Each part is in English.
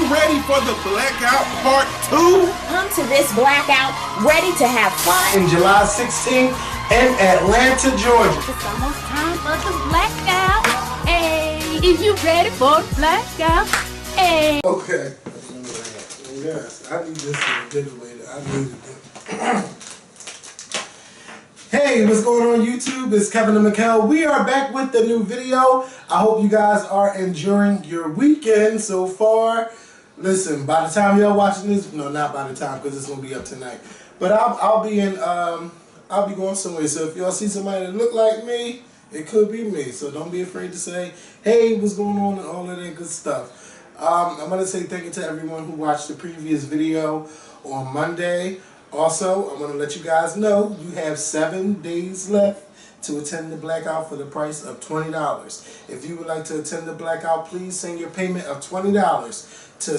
ready for the Blackout Part 2? Come to this Blackout ready to have fun. In July 16th in Atlanta, Georgia. It's almost time for the Blackout. Hey, is you ready for the Blackout? Hey. Okay. Yes, I need this to get away. I need it. Hey, what's going on YouTube? It's Kevin and Mikkel. We are back with the new video. I hope you guys are enjoying your weekend so far. Listen, by the time y'all watching this, no, not by the time, because it's gonna be up tonight. But I'll be going somewhere. So if y'all see somebody that look like me, it could be me. So don't be afraid to say, hey, what's going on and all of that good stuff. I'm gonna say thank you to everyone who watched the previous video on Monday. Also, I'm going to let you guys know you have 7 days left to attend the Blackout for the price of $20. If you would like to attend the Blackout, please send your payment of $20 to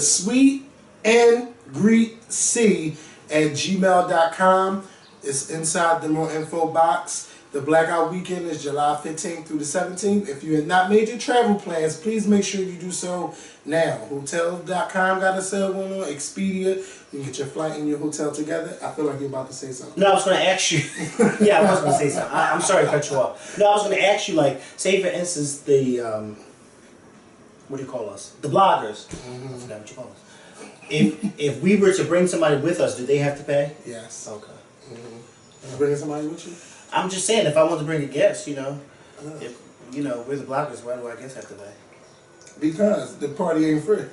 sweetandgreetc@gmail.com. It's inside the more info box. The Blackout weekend is July 15th through the 17th. If you have not made your travel plans, please make sure you do so now. Hotels.com got a sale going on. Expedia, you can get your flight and your hotel together. I feel like you're about to say something. No, I was going to ask you. Yeah, I was going to say something. I'm sorry to cut you off. No, I was going to ask you, like, say for instance, the, what do you call us? The bloggers. Mm-hmm. I forgot what you call us. If we were to bring somebody with us, do they have to pay? Yes. Okay. Mm-hmm. You bringing somebody with you? I'm just saying, if I want to bring a guest, you know, if, you know, we're the bloggers, why do I guess have to pay? Because the party ain't free.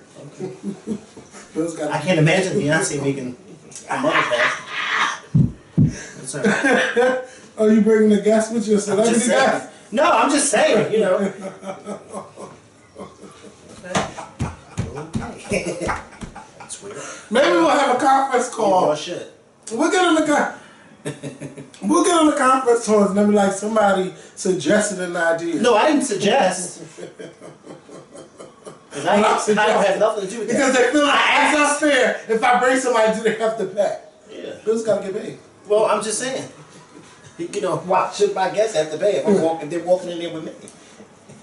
Okay. I can't imagine Beyonce making a mother pay. That's all right. Oh, you bringing the guest with you? A celebrity guest? No, I'm just saying, you know. Okay. That's weird. Maybe we'll have a conference call. Oh, shit. We'll get on the conference call and then be like, somebody suggested an idea. No, I didn't suggest. I don't have nothing to do with that. Because they feel like it's not fair. If I bring somebody, do they have to pay? Yeah. Bills gotta get paid. Well, I'm just saying. You know, why should my guests have to pay if they're walking in there with me?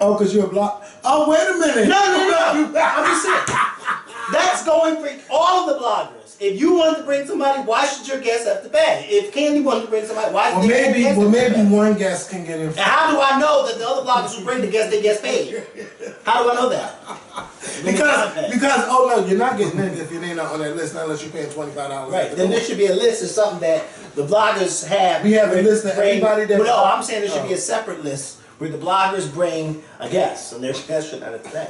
Oh, because you're a block. Oh, wait a minute. No. I'm just saying. That's going for all of the bloggers. If you wanted to bring somebody, why should your guests have to pay? If Candy wanted to bring somebody, why should maybe one guest can get in. And how do I know that the other bloggers who bring the guests, they get paid? How do I know that? Because oh no, you're not getting in if your name not on that list, not unless you're paying $25. Right. Then there should be a list of something that the bloggers have. We have a list of everybody that. No, I'm saying there should be a separate list where the bloggers bring a guest, and their guest should not have to pay.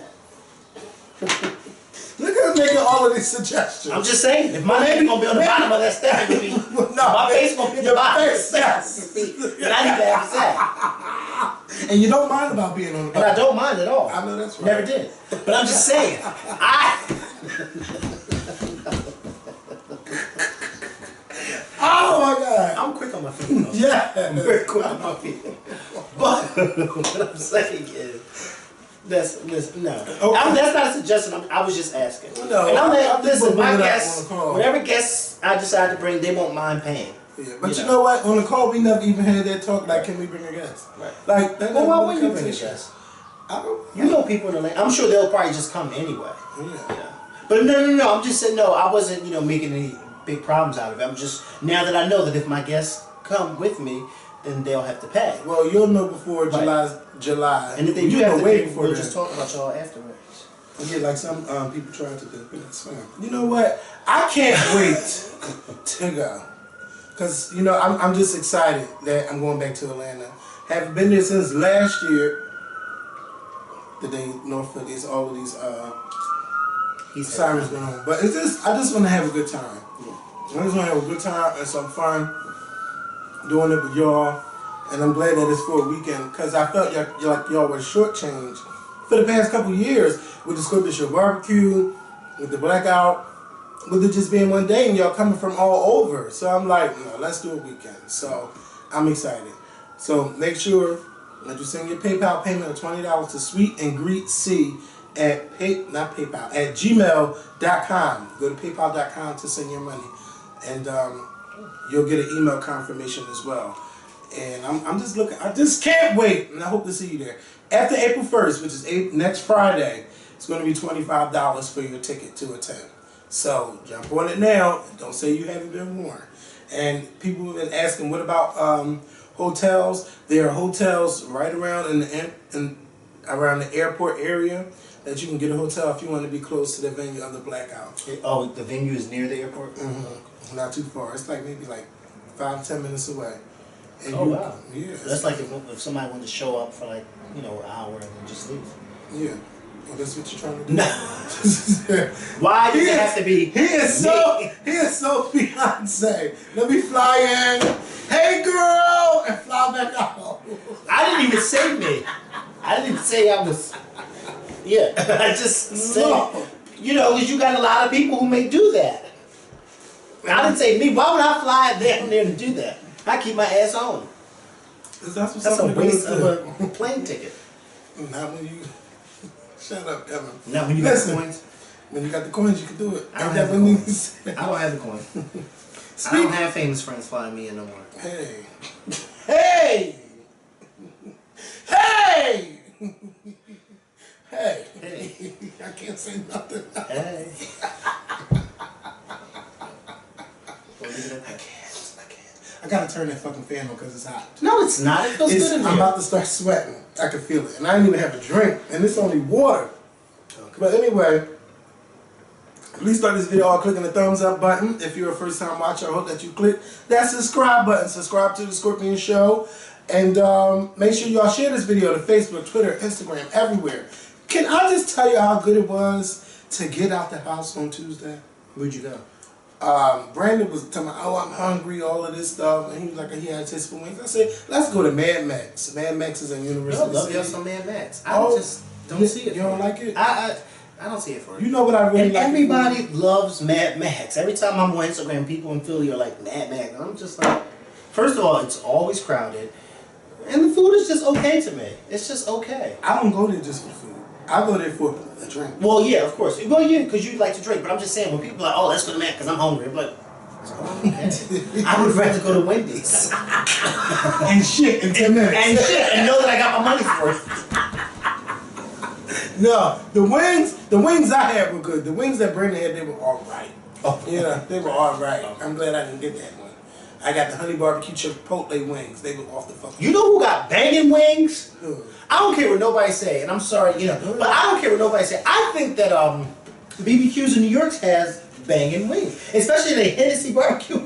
Look at us making all of these suggestions. I'm just saying, if my name gonna be on the bottom of that stack, it would be my face gonna be on the bottom. Yes. And I need to have a say. And you don't mind about being on the bottom. And I don't mind at all. I know that's right. Never did. But I'm just saying, Oh my God. I'm quick on my feet. Though. Yeah. I'm very quick on my feet. But what I'm saying is, no. Okay. That's not a suggestion. I was just asking. No. And I'm like, listen, my guests, whatever guests I decide to bring, they won't mind paying. Yeah, but you know what? On the call, we never even had that talk. Like, can we bring a guest? Right. Like, that well, why wouldn't you bring a guest? I don't. You know people in the land. I'm sure they'll probably just come anyway. Yeah. But no. I'm just saying, no, I wasn't, making any big problems out of it. I'm just, now that I know that if my guests come with me, then they'll have to pay. Well, you'll know before July. And if they do have to pay, we'll just talk about y'all afterwards. Yeah, like some people trying to do. That's fine. You know what? I can't wait to go. Because, I'm just excited that I'm going back to Atlanta. Have been there since last year. The day Northfield is all of these sirens going on. But it's just, I just want to have a good time. I just want to have a good time and some fun doing it with y'all. And I'm glad that it's for a weekend because I felt like y'all were shortchanged for the past couple years with the Scoop Show barbecue, with the Blackout, with it just being one day and y'all coming from all over. So I'm like, no, let's do a weekend. So I'm excited. So make sure that you send your PayPal payment of $20 to sweetandgreetc at gmail.com. Go to paypal.com to send your money. And you'll get an email confirmation as well. And I'm just looking, I just can't wait, and I hope to see you there. After April 1st, which is next Friday, It's going to be $25 for your ticket to attend. So jump on it now. Don't say you haven't been warned. And people have been asking, what about hotels? There are hotels right around around the airport area that you can get a hotel if you want to be close to the venue of the Blackout. Oh, the venue is near the airport? Mm-hmm. Not too far. It's like maybe like 5 to 10 minutes away. And wow. Yeah. So that's like if somebody wanted to show up for like, an hour and then just leave. Yeah. Well, that's what you're trying to do. No. Why does it have to be? He is so Beyonce. Let me fly in. Hey girl, and fly back out. I didn't even say me. I didn't even say I was. Yeah, I just said. Because you got a lot of people who may do that. I didn't say me. Why would I fly down there to do that? I keep my ass home. That's a waste of a plane ticket. Not when you. Shut up, Evan. Not when you got the coins. When you got the coins, you can do it. I don't have the coins. I don't have the coins. I don't have famous friends flying me in no more. Hey. Hey! Hey! Hey! Hey. I can't say nothing. Hey. I gotta turn that fucking fan on because it's hot. No, it's not. It feels good in here. I'm about to start sweating. I can feel it. And I didn't even have a drink. And it's only water. Okay. But anyway, please start this video off clicking the thumbs up button. If you're a first time watcher, I hope that you click that subscribe button. Subscribe to The Scorpion Show. And make sure y'all share this video to Facebook, Twitter, Instagram, everywhere. Can I just tell you how good it was to get out the house on Tuesday? Where'd you go? Brandon was telling me, oh, I'm hungry, all of this stuff, and he was like, he had a taste for wings. I said, let's go to Mad Max. Mad Max is in University I love City. y'all some Mad Max. I just don't see it. You don't like it? I don't see it for you. You know what I really like? Everybody loves Mad Max. Every time I'm on Instagram, people in Philly are like, Mad Max. I'm just like, first of all, it's always crowded, and the food is just okay to me. It's just okay. I don't go there just for food. I go there for a drink. Well, yeah, of course. Well, yeah, because you like to drink. But I'm just saying, when people are like, oh, let's go to Mac because I'm hungry. I'm like, okay. I would rather go to Wendy's. And shit in 10 minutes. And know that I got my money for it. No, the wings I had were good. The wings that Brandon had, they were all right. Oh. Yeah, they were all right. I'm glad I didn't get that one. I got the honey barbecue chipotle wings. They were off the fucking. You know who got banging wings? Who? I don't care what nobody say, and I'm sorry, but I don't care what nobody say. I think that BBQs in New York has banging wings, especially the Hennessy barbecue.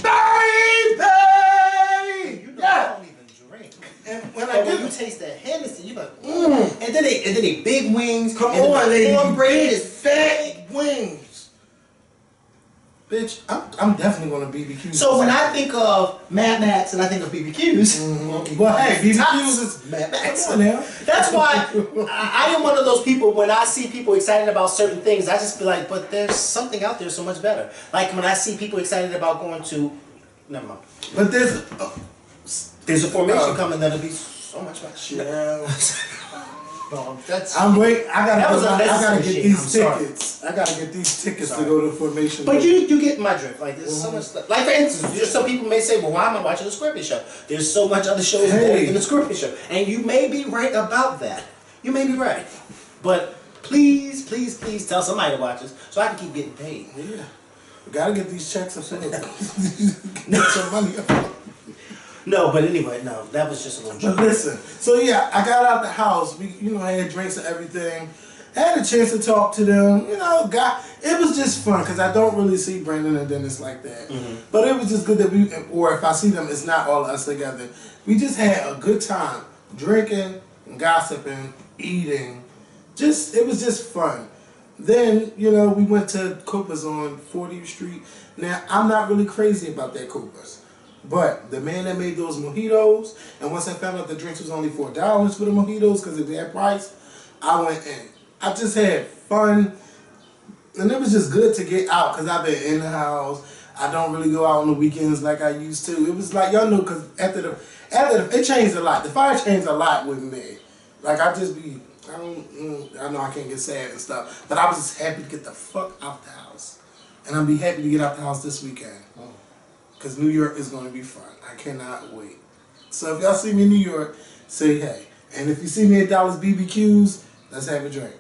Baby! I don't even drink. And When you taste that Hennessy, you're like, And then they big wings. Come and on, the cornbread big is fat wings. Bitch, I'm definitely gonna BBQ. So when I think of Mad Max and I think of BBQs, well, hey, BBQs is Mad Max. Come on now. That's why I am one of those people. When I see people excited about certain things, I just be like, but there's something out there so much better. Like when I see people excited about going to, never mind. But there's a formation coming that'll be so much better. Yeah. No, that's. I'm waiting. I gotta get shit. these tickets. I gotta get these tickets to go to the formation. But you get my drift. Like there's so much stuff. Like for instance, there's some people may say, well, why am I watching the Scorpion Show? There's so much other shows than the Scorpion Show, and you may be right about that. You may be right, but please tell somebody to watch us so I can keep getting paid. Yeah, we gotta get these checks up so get some money up. No, but anyway, no, that was just a little joke. But listen, so yeah, I got out the house. We, I had drinks and everything. Had a chance to talk to them. It was just fun because I don't really see Brandon and Dennis like that. But it was just good that or if I see them, it's not all of us together. We just had a good time drinking, gossiping, eating. It was just fun. Then, we went to Cooper's on 40th Street. Now, I'm not really crazy about that Cooper's. But the man that made those mojitos, and once I found out the drinks was only $4 for the mojitos because of that price, I went in. I just had fun, and it was just good to get out because I've been in the house. I don't really go out on the weekends like I used to. It was like, y'all know, because after it changed a lot. The fire changed a lot with me. Like, I know I can't get sad and stuff, but I was just happy to get the fuck out the house. And I'll be happy to get out the house this weekend. Because New York is going to be fun. I cannot wait. So if y'all see me in New York, say hey. And if you see me at Dallas BBQs, Let's have a drink.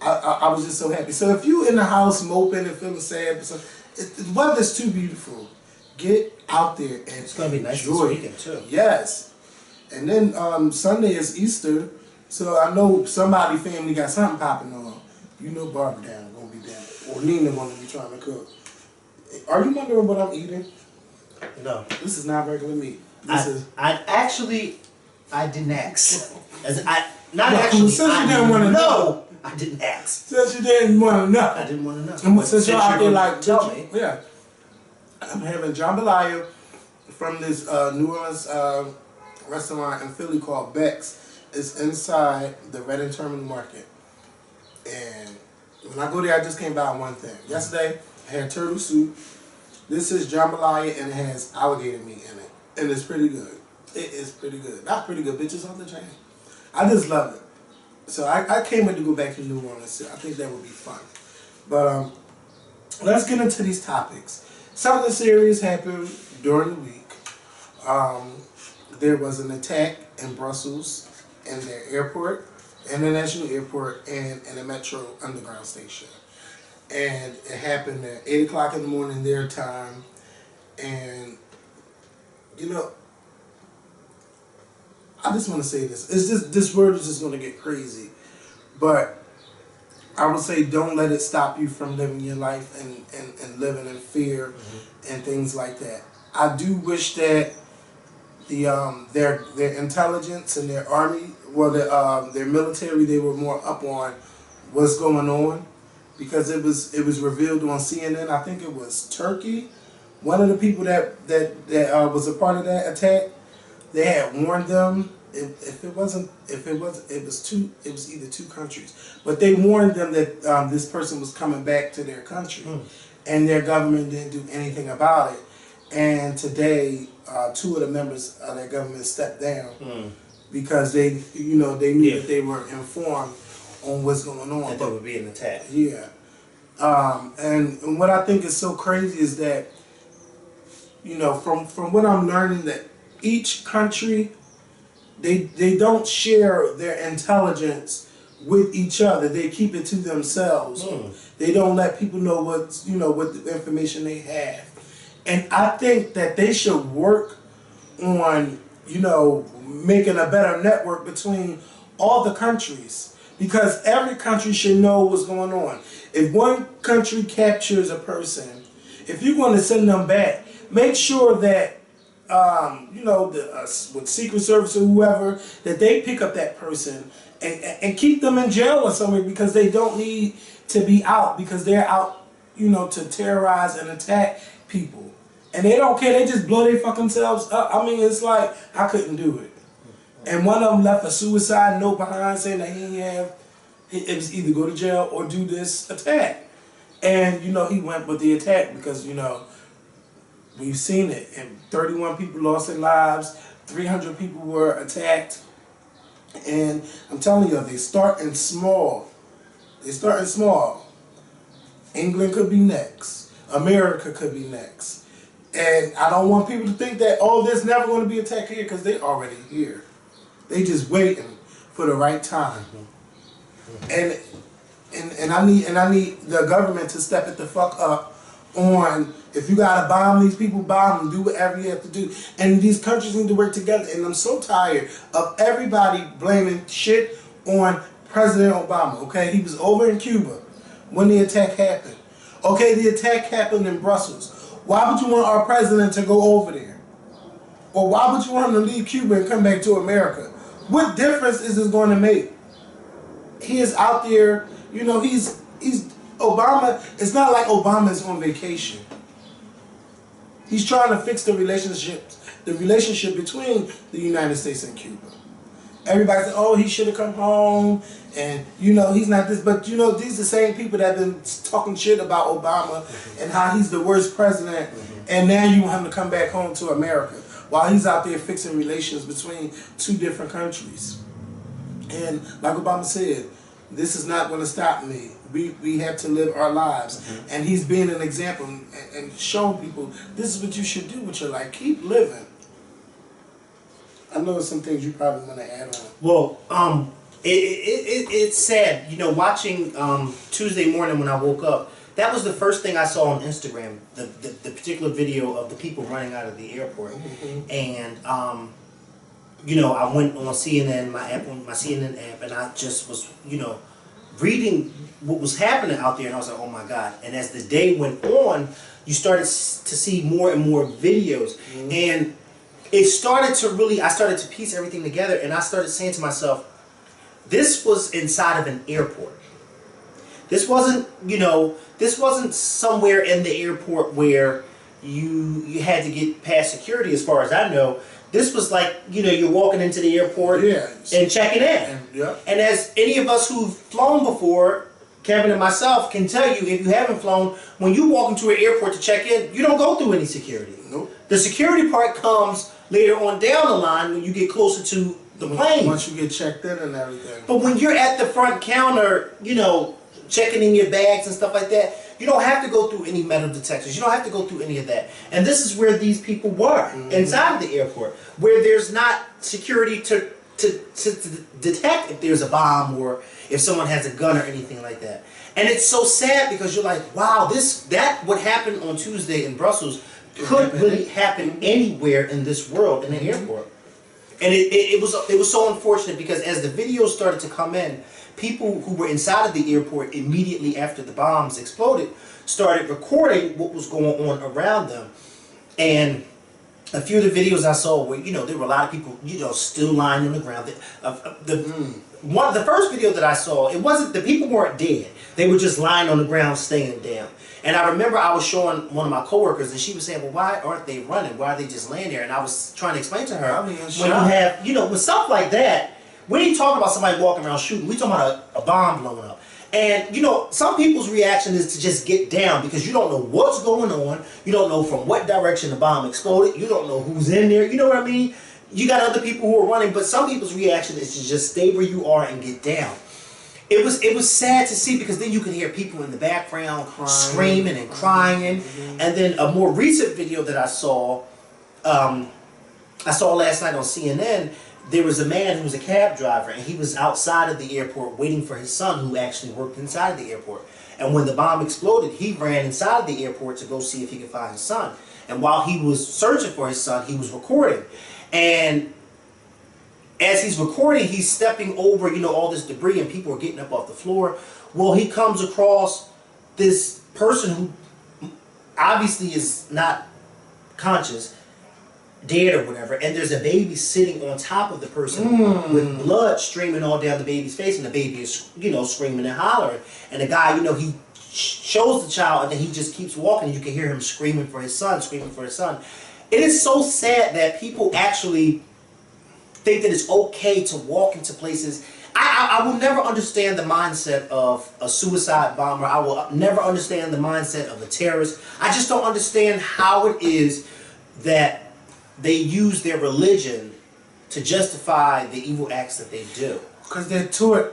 I was just so happy. So if you in the house moping and feeling sad, the weather's too beautiful. Get out there and it's gonna be nice this enjoy weekend too. Yes. And then Sunday is Easter, so I know somebody family got something popping on. You know Barbara down gonna be down, or Nina gonna be trying to cook. Are you wondering what I'm eating? No. This is not regular meat. I didn't ask. Since you didn't want to know. I didn't ask. Since you didn't want to know. I didn't want to know. Since you're out there like, tell me. Yeah. I'm having jambalaya from this New Orleans restaurant in Philly called Beck's. It's inside the Reading Terminal Market. And when I go there, I just can't buy one thing. Yesterday, I had turtle soup. This is jambalaya and it has alligator meat in it. And it's pretty good. It is pretty good. Not pretty good, bitches off the chain. I just love it. So I can't wait to go back to New Orleans. I think that would be fun. But let's get into these topics. Something serious happened during the week. There was an attack in Brussels in their airport, international airport, and in a metro underground station. And it happened at 8 o'clock in the morning their time. And, you know, I just want to say this. It's just, this word is just going to get crazy. But I would say don't let it stop you from living your life and living in fear and things like that. I do wish that their intelligence and their army, well, their military, they were more up on what's going on, because it was revealed on CNN. I think it was Turkey. One of the people that was a part of that attack, they had warned them. It was either two countries, but they warned them that this person was coming back to their country, and their government didn't do anything about it. And today, two of the members of their government stepped down because they knew that they were informed on what's going on. That there would be an attack. Yeah, and what I think is so crazy is that, from what I'm learning, that each country, they don't share their intelligence with each other. They keep it to themselves. They don't let people know what the information they have. And I think that they should work on, making a better network between all the countries, because every country should know what's going on. If one country captures a person, if you're going to send them back, make sure that with Secret Service or whoever, that they pick up that person and keep them in jail or something, because they don't need to be out, because they're out, to terrorize and attack people. And they don't care, they just blow their fucking selves up. I mean, it's like, I couldn't do it. And one of them left a suicide note behind saying that it was either go to jail or do this attack. And, he went with the attack because, we've seen it, and 31 people lost their lives, 300 people were attacked, and I'm telling you, they starting small. England could be next. America could be next. And I don't want people to think that, there's never going to be attack here, because they already here. They just waiting for the right time. And I need the government to step it the fuck up on, if you gotta bomb these people, bomb them, do whatever you have to do. And these countries need to work together. And I'm so tired of everybody blaming shit on President Obama, okay? He was over in Cuba when the attack happened. Okay, the attack happened in Brussels. Why would you want our president to go over there? Or why would you want him to leave Cuba and come back to America? What difference is this going to make? He is out there, he's Obama. It's not like Obama's on vacation. He's trying to fix the relationship between the United States and Cuba. Everybody said, he should have come home, and he's not this, but these are the same people that have been talking shit about Obama and how he's the worst president, and now you want him to come back home to America while he's out there fixing relations between two different countries. And like Obama said, this is not going to stop me. We have to live our lives. And he's being an example and showing people this is what you should do with your life. Keep living. I know there's some things you probably want to add on. Well, It's sad, you know, watching Tuesday morning when I woke up. That was the first thing I saw on Instagram, the particular video of the people running out of the airport. And, you know, I went on CNN, my CNN app, and I just was, you know, reading what was happening out there, and I was like, oh my God. And as the day went on, you started to see more and more videos. And it started to really, I started to piece everything together, and I started saying to myself, this was inside of an airport. This wasn't, you know, this wasn't somewhere in the airport where you had to get past security, as far as I know. This was like, you know, you're walking into the airport and checking in. And as any of us who've flown before, Kevin and myself can tell you, if you haven't flown, when you walk into an airport to check in, you don't go through any security. Nope. The security part comes later on down the line when you get closer to the plane. Once you get checked in and everything. But when you're at the front counter, you know, checking in your bags and stuff like that, you don't have to go through any metal detectors. You don't have to go through any of that. And this is where these people were, inside of the airport, where there's not security to detect if there's a bomb or if someone has a gun or anything like that. And it's so sad because you're like, wow, that what happened on Tuesday in Brussels could really happen anywhere in this world in an airport. And it was so unfortunate because as the videos started to come in, people who were inside of the airport immediately after the bombs exploded started recording what was going on around them. And a few of the videos I saw where, you know, there were a lot of people, you know, still lying on the ground. The first video that I saw, it wasn't, the people weren't dead. They were just lying on the ground, staying down. And I remember I was showing one of my coworkers, and she was saying, well, why aren't they running? Why are they just laying there? And I was trying to explain to her, when you have, you know, with stuff like that, we ain't talking about somebody walking around shooting. We talking about a bomb blowing up. And, you know, some people's reaction is to just get down because you don't know what's going on. You don't know from what direction the bomb exploded. You don't know who's in there. You know what I mean? You got other people who are running, but some people's reaction is to just stay where you are and get down. It was sad to see because then you could hear people in the background screaming and crying. And then a more recent video that I saw last night on CNN, there was a man who was a cab driver, and he was outside of the airport waiting for his son, who actually worked inside of the airport. And when the bomb exploded, he ran inside of the airport to go see if he could find his son. And while he was searching for his son, he was recording. And as he's recording, he's stepping over, you know, all this debris, and people are getting up off the floor. Well, he comes across this person who obviously is not conscious, dead or whatever, and there's a baby sitting on top of the person with blood streaming all down the baby's face, and the baby is, you know, screaming and hollering. And the guy, you know, he shows the child, and then he just keeps walking, and you can hear him screaming for his son, screaming for his son. It is so sad that people actually think that it's okay to walk into places. I will never understand the mindset of a suicide bomber. I will never understand the mindset of a terrorist. I just don't understand how it is that they use their religion to justify the evil acts that they do. Because they're taught,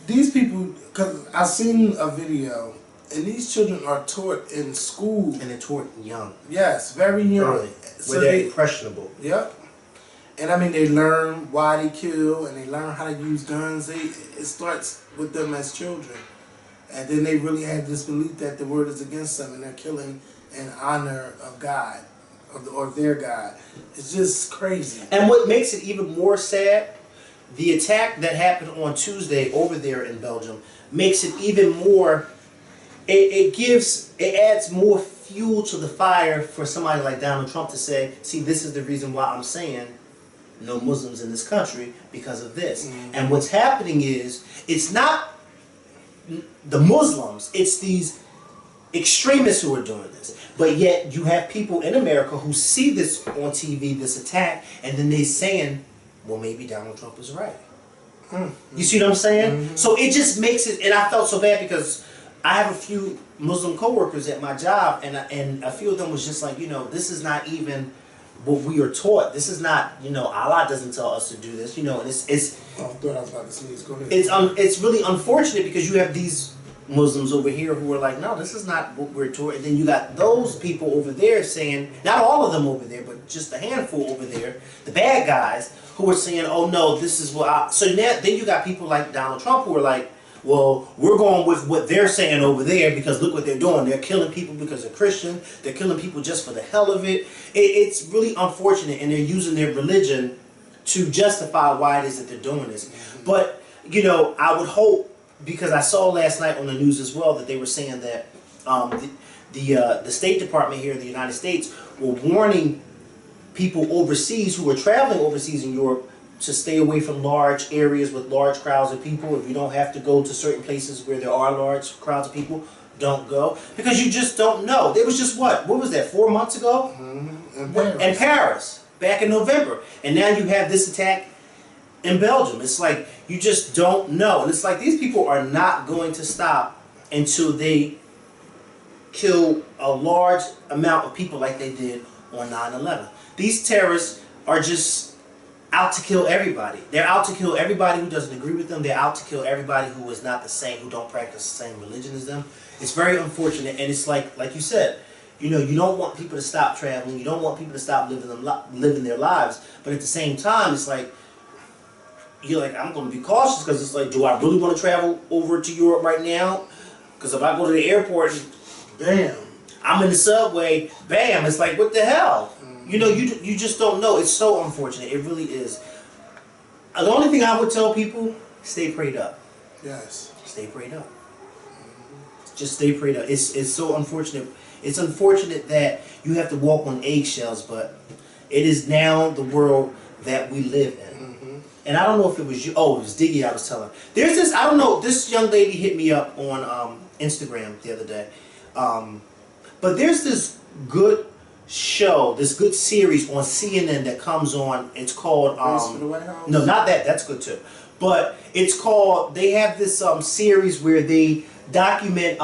these people, because I've seen a video, and these children are taught in school. And they're taught young. Yes, very young. Early. Where they're impressionable. Yep. And I mean, they learn why they kill, and they learn how to use guns. It starts with them as children. And then they really have this belief that the word is against them, and they're killing in honor of God. Or their God. It's just crazy. And what makes it even more sad, the attack that happened on Tuesday over there in Belgium makes it even more, it adds more fuel to the fire for somebody like Donald Trump to say, see, this is the reason why I'm saying no Muslims in this country because of this. And what's happening is, it's not the Muslims, it's these extremists who are doing this. But yet you have people in America who see this on TV, this attack, and then they're saying, well, maybe Donald Trump is right. You see what I'm saying? So it just makes it, and I felt so bad because I have a few Muslim coworkers at my job, and a few of them was just like, you know, this is not even what we are taught. This is not, you know, Allah doesn't tell us to do this, you know, and it's I thought I was about to sneeze. Go ahead. It's really unfortunate because you have these Muslims over here who are like, no, this is not what we're taught. And then you got those people over there saying, not all of them over there, but just a handful over there, the bad guys, who are saying, oh no, this is what I... So now, then you got people like Donald Trump who are like, well, we're going with what they're saying over there because look what they're doing. They're killing people because they're Christian. They're killing people just for the hell of it. It's really unfortunate, and they're using their religion to justify why it is that they're doing this. But, you know, I would hope, because I saw last night on the news as well that they were saying that the State Department here in the United States were warning people overseas who are traveling overseas in Europe to stay away from large areas with large crowds of people. If you don't have to go to certain places where there are large crowds of people, don't go. Because you just don't know. There was just what was that, 4 months ago? In Paris, back in November. And now you have this attack in Belgium. It's like, you just don't know. And it's like, these people are not going to stop until they kill a large amount of people like they did on 9/11. These terrorists are just out to kill everybody. They're out to kill everybody who doesn't agree with them. They're out to kill everybody who is not the same, who don't practice the same religion as them. It's very unfortunate, and it's like you said, you know, you don't want people to stop traveling. You don't want people to stop living their lives. But at the same time, it's like, you're like, I'm going to be cautious because it's like, do I really want to travel over to Europe right now? Because if I go to the airport, bam, I'm in the subway, bam, it's like, what the hell? You know, you just don't know. It's so unfortunate. It really is. The only thing I would tell people, stay prayed up. Yes. Stay prayed up. Just stay prayed up. It's so unfortunate. It's unfortunate that you have to walk on eggshells, but it is now the world that we live in. And I don't know if it was you. Oh, it was Diggy I was telling. There's this, I don't know, this young lady hit me up on Instagram the other day. But there's this good show, this good series on CNN that comes on. It's called no, not that. That's good too. But it's called. They have this series where they document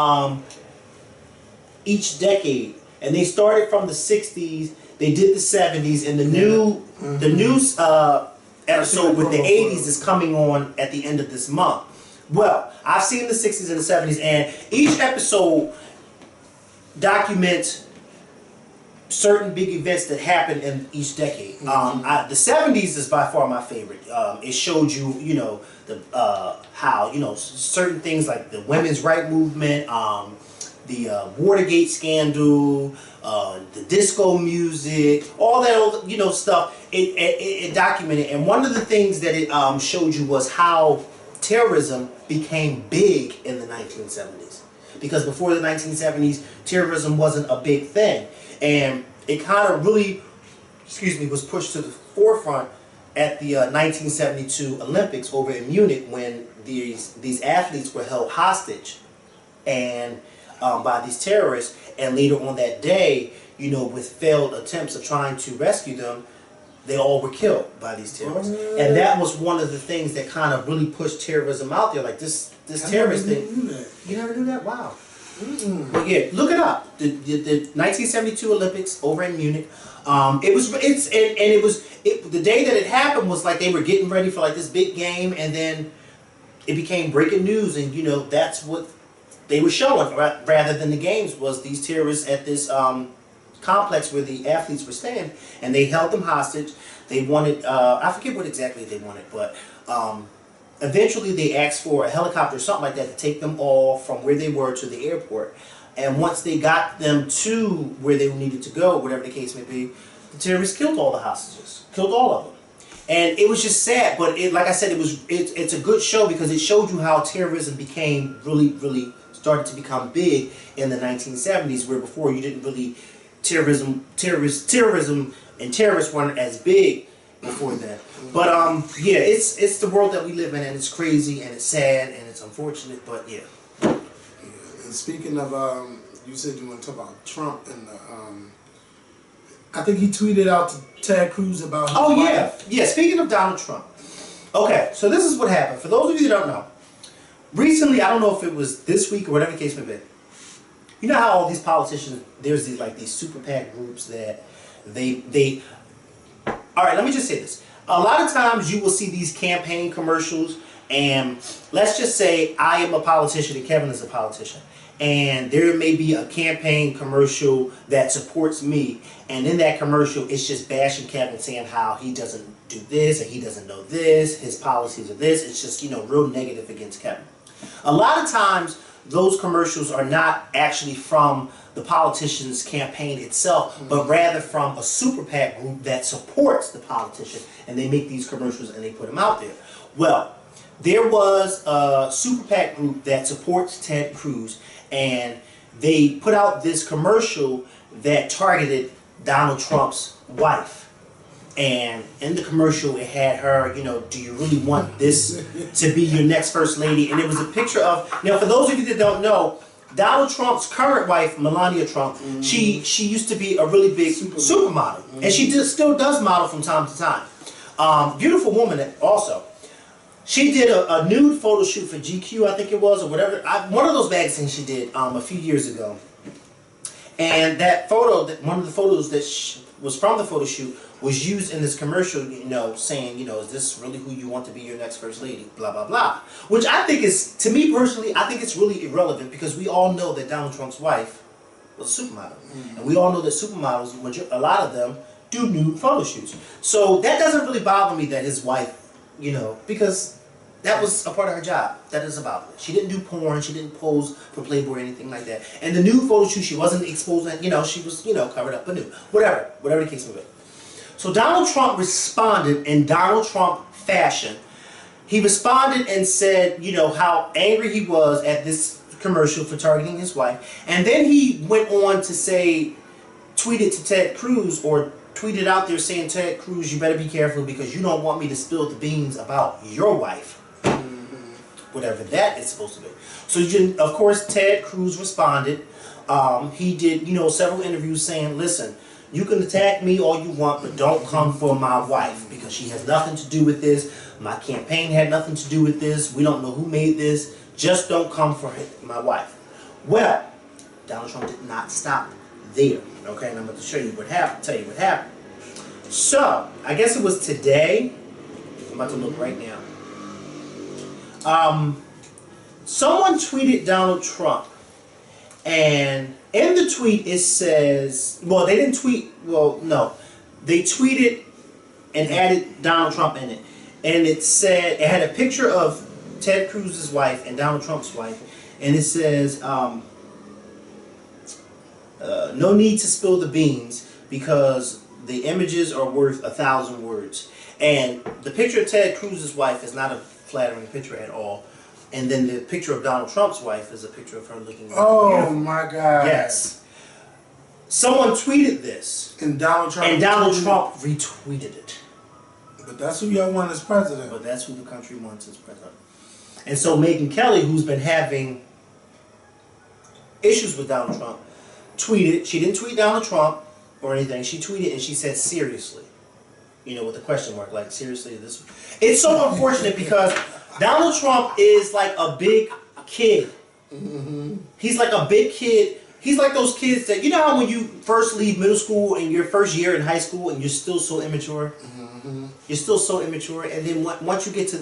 each decade, and they started from the '60s. They did the '70s, and the new episode with the '80s is coming on at the end of this month. Well, I've seen the '60s and the '70s, and each episode documents certain big events that happened in each decade. The '70s is by far my favorite. It showed you, you know, the how, you know, certain things like the women's right movement, the Watergate scandal, the disco music, all that, you know, stuff. It documented, and one of the things that it showed you was how terrorism became big in the 1970s. Because before the 1970s, terrorism wasn't a big thing. And it kind of really, was pushed to the forefront at the 1972 Olympics over in Munich when these athletes were held hostage and by these terrorists. And later on that day, you know, with failed attempts of trying to rescue them, they all were killed by these terrorists. And that was one of the things that kind of really pushed terrorism out there. Like this terrorist thing. You never knew that? Wow. But yeah, look it up. The 1972 Olympics over in Munich. The day that it happened was like they were getting ready for like this big game, and then it became breaking news, and you know that's what they were showing rather than the games was these terrorists at this complex where the athletes were staying, and they held them hostage. They wanted I forget what exactly they wanted, but eventually they asked for a helicopter or something like that to take them all from where they were to the airport. And once they got them to where they needed to go, whatever the case may be, the terrorists killed all the hostages, killed all of them. And it was just sad, but like I said, it's a good show because it showed you how terrorism became really started to become big in the 1970s, where before you didn't really terrorism and terrorists weren't as big before then. But yeah, it's the world that we live in, and it's crazy and it's sad and it's unfortunate, but yeah. And speaking of, you said you want to talk about Trump and the, I think he tweeted out to Ted Cruz about his wife. Yeah, speaking of Donald Trump. Okay, so this is what happened. For those of you who don't know, recently, I don't know if it was this week or whatever the case may be, you know how all these politicians, there's these super PAC groups that they all right, let me just say this. A lot of times you will see these campaign commercials And let's just say I am a politician and Kevin is a politician. And there may be a campaign commercial that supports me. And in that commercial, it's just bashing Kevin, saying how he doesn't do this and he doesn't know this, his policies are this. It's just, real negative against Kevin. A lot of times, those commercials are not actually from the politician's campaign itself, but rather from a super PAC group that supports the politician. And they make these commercials and they put them out there. Well, there was a super PAC group that supports Ted Cruz, and they put out this commercial that targeted Donald Trump's wife. And in the commercial, it had her, do you really want this to be your next first lady? And it was a picture of, for those of you that don't know, Donald Trump's current wife, Melania Trump, she used to be a really big supermodel. And she still does model from time to time. Beautiful woman also. She did a nude photo shoot for GQ, I think it was, or whatever. One of those magazines she did a few years ago. And that photo, one of the photos that was from the photo shoot, was used in this commercial, saying, is this really who you want to be your next first lady? Blah, blah, blah. Which I think is, to me personally, I think it's really irrelevant because we all know that Donald Trump's wife was a supermodel. And we all know that supermodels, a lot of them, do nude photo shoots. So that doesn't really bother me that his wife, because that was a part of her job. That doesn't bother me. She didn't do porn. She didn't pose for Playboy or anything like that. And the nude photo shoot, she wasn't exposing, she was, covered up anew. Whatever the case may be. So Donald Trump responded in Donald Trump fashion. He responded and said, how angry he was at this commercial for targeting his wife. And then he went on to say, tweeted to Ted Cruz, or tweeted out there saying, Ted Cruz, you better be careful because you don't want me to spill the beans about your wife. Whatever that is supposed to be. So, of course, Ted Cruz responded. He did, several interviews saying, listen, you can attack me all you want, but don't come for my wife because she has nothing to do with this. My campaign had nothing to do with this. We don't know who made this. Just don't come for my wife. Well, Donald Trump did not stop there. Okay, and I'm going to show you what happened. Tell you what happened. So, I guess it was today. I'm about to look right now. Someone tweeted Donald Trump, and in the tweet it says, well, they didn't tweet, well, no, they tweeted and added Donald Trump in it, and it said, it had a picture of Ted Cruz's wife and Donald Trump's wife, and it says, no need to spill the beans because the images are worth 1,000 words. And the picture of Ted Cruz's wife is not a flattering picture at all. And then the picture of Donald Trump's wife is a picture of her looking Oh beautiful. my God. Yes. Someone tweeted this. And Donald Trump retweeted it. But that's who y'all want as president. But that's who the country wants as president. And so Megyn Kelly, who's been having issues with Donald Trump, tweeted. She didn't tweet Donald Trump or anything. She tweeted and she said, seriously. With a question mark, like, seriously, this. It's so unfortunate because Donald Trump is like a big kid. He's like a big kid. He's like those kids that, how when you first leave middle school and your first year in high school and you're still so immature? You're still so immature. And then once you get to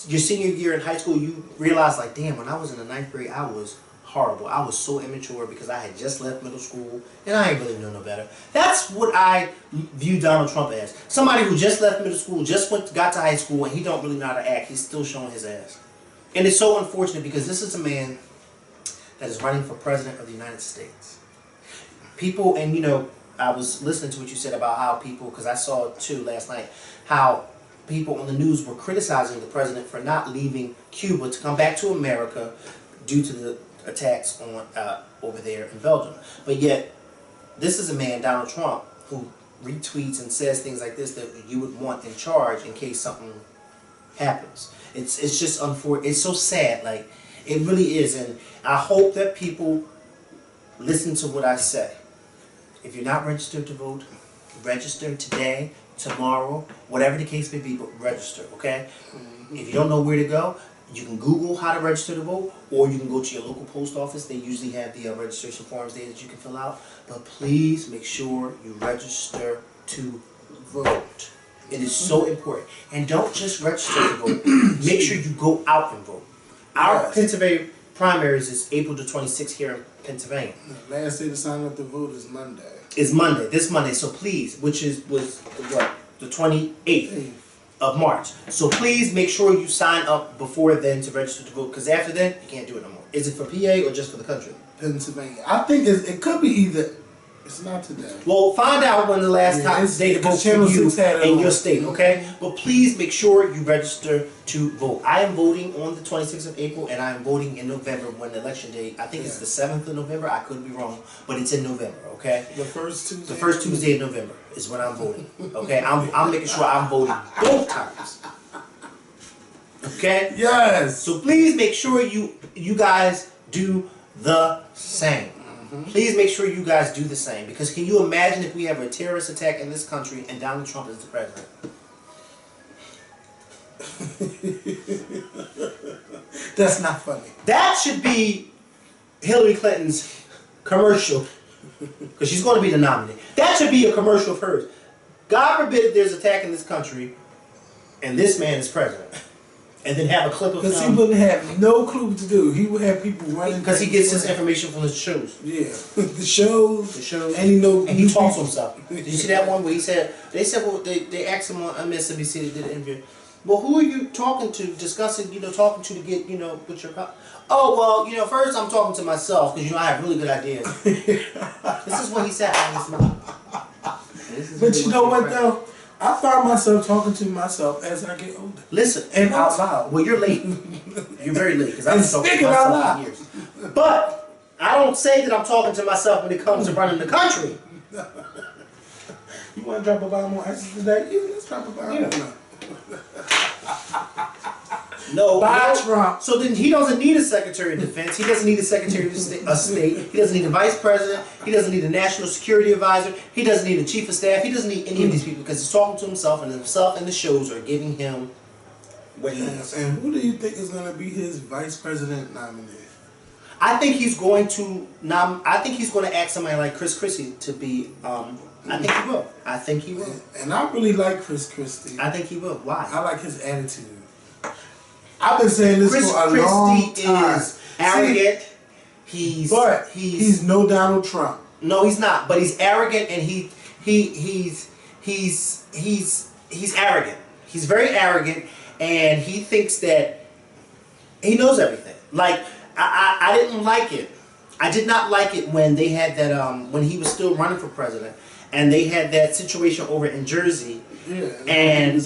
your senior year in high school, you realize, like, damn, when I was in the 9th grade, I was horrible. I was so immature because I had just left middle school and I ain't really know no better. That's what I view Donald Trump as. Somebody who just left middle school, got to high school, and he don't really know how to act. He's still showing his ass. And it's so unfortunate because this is a man that is running for president of the United States. People, and I was listening to what you said about how people, because I saw it too last night, how people on the news were criticizing the president for not leaving Cuba to come back to America due to the attacks on over there in Belgium. But yet, this is a man, Donald Trump, who retweets and says things like this that you would want in charge in case something happens. It's just unfortunate. It's so sad. Like, it really is. And I hope that people listen to what I say. If you're not registered to vote, register today, tomorrow, whatever the case may be, but register, okay? If you don't know where to go, you can Google how to register to vote, or you can go to your local post office. They usually have the registration forms there that you can fill out. But please make sure you register to vote. It is so important. And don't just register to vote. Make sure you go out and vote. Our Pennsylvania primaries is April the 26th here in Pennsylvania. Last day to sign up to vote is Monday. It's Monday, this Monday. So please, was what? The 28th of March. So please make sure you sign up before then to register to vote, because after then, you can't do it no more. Is it for PA or just for the country? Pennsylvania. I think it could be either. It's not today. Well, find out when the last day to vote for you in your state, okay? But please make sure you register to vote. I am voting on the 26th of April, and I am voting in November when the election day, I think it's the 7th of November, I could be wrong, but it's in November, okay? The first Tuesday? The first Tuesday of November is when I'm voting, okay? I'm making sure I'm voting both times. Okay? Yes! So please make sure you guys do the same. Please make sure you guys do the same, because can you imagine if we have a terrorist attack in this country and Donald Trump is the president? That's not funny. That should be Hillary Clinton's commercial, because she's going to be the nominee. That should be a commercial of hers. God forbid if there's an attack in this country and this man is president. And then have a clip of him. Because he wouldn't have no clue what to do. He would have people running. Because he gets his information from his shows. Yeah. the shows. And he talks to himself. Did you see that one where he said, they asked him on MSNBC, they did an interview. Well, who are you talking to, discussing, talking to get, with your... Oh, well, first I'm talking to myself, because, I have really good ideas. This is what he said out of his mouth. But you know what, though? I find myself talking to myself as I get older. Listen, and out loud. Well, you're late. You're very late, because I've been talking to myself for years. But I don't say that I'm talking to myself when it comes to running the country. You want to drop a bomb on ISIS today? Yeah, let's drop a bomb. Yeah. No. Trump. So then he doesn't need a Secretary of Defense. He doesn't need a Secretary of State. He doesn't need a Vice President. He doesn't need a National Security Advisor. He doesn't need a Chief of Staff. He doesn't need any of these people, because he's talking to himself, and himself and the shows are giving him what he needs. And who do you think is going to be his Vice President nominee? I think he's going to ask somebody like Christie to be. I think he will. I think he will. And I really like Christie. I think he will. Why? I like his attitude. I've been saying this for a long time. Is arrogant. He's no Donald Trump. No, he's not. But he's arrogant, and he's arrogant. He's very arrogant, and he thinks that he knows everything. Like I didn't like it. I did not like it when they had that when he was still running for president, and they had that situation over in Jersey. Yeah, and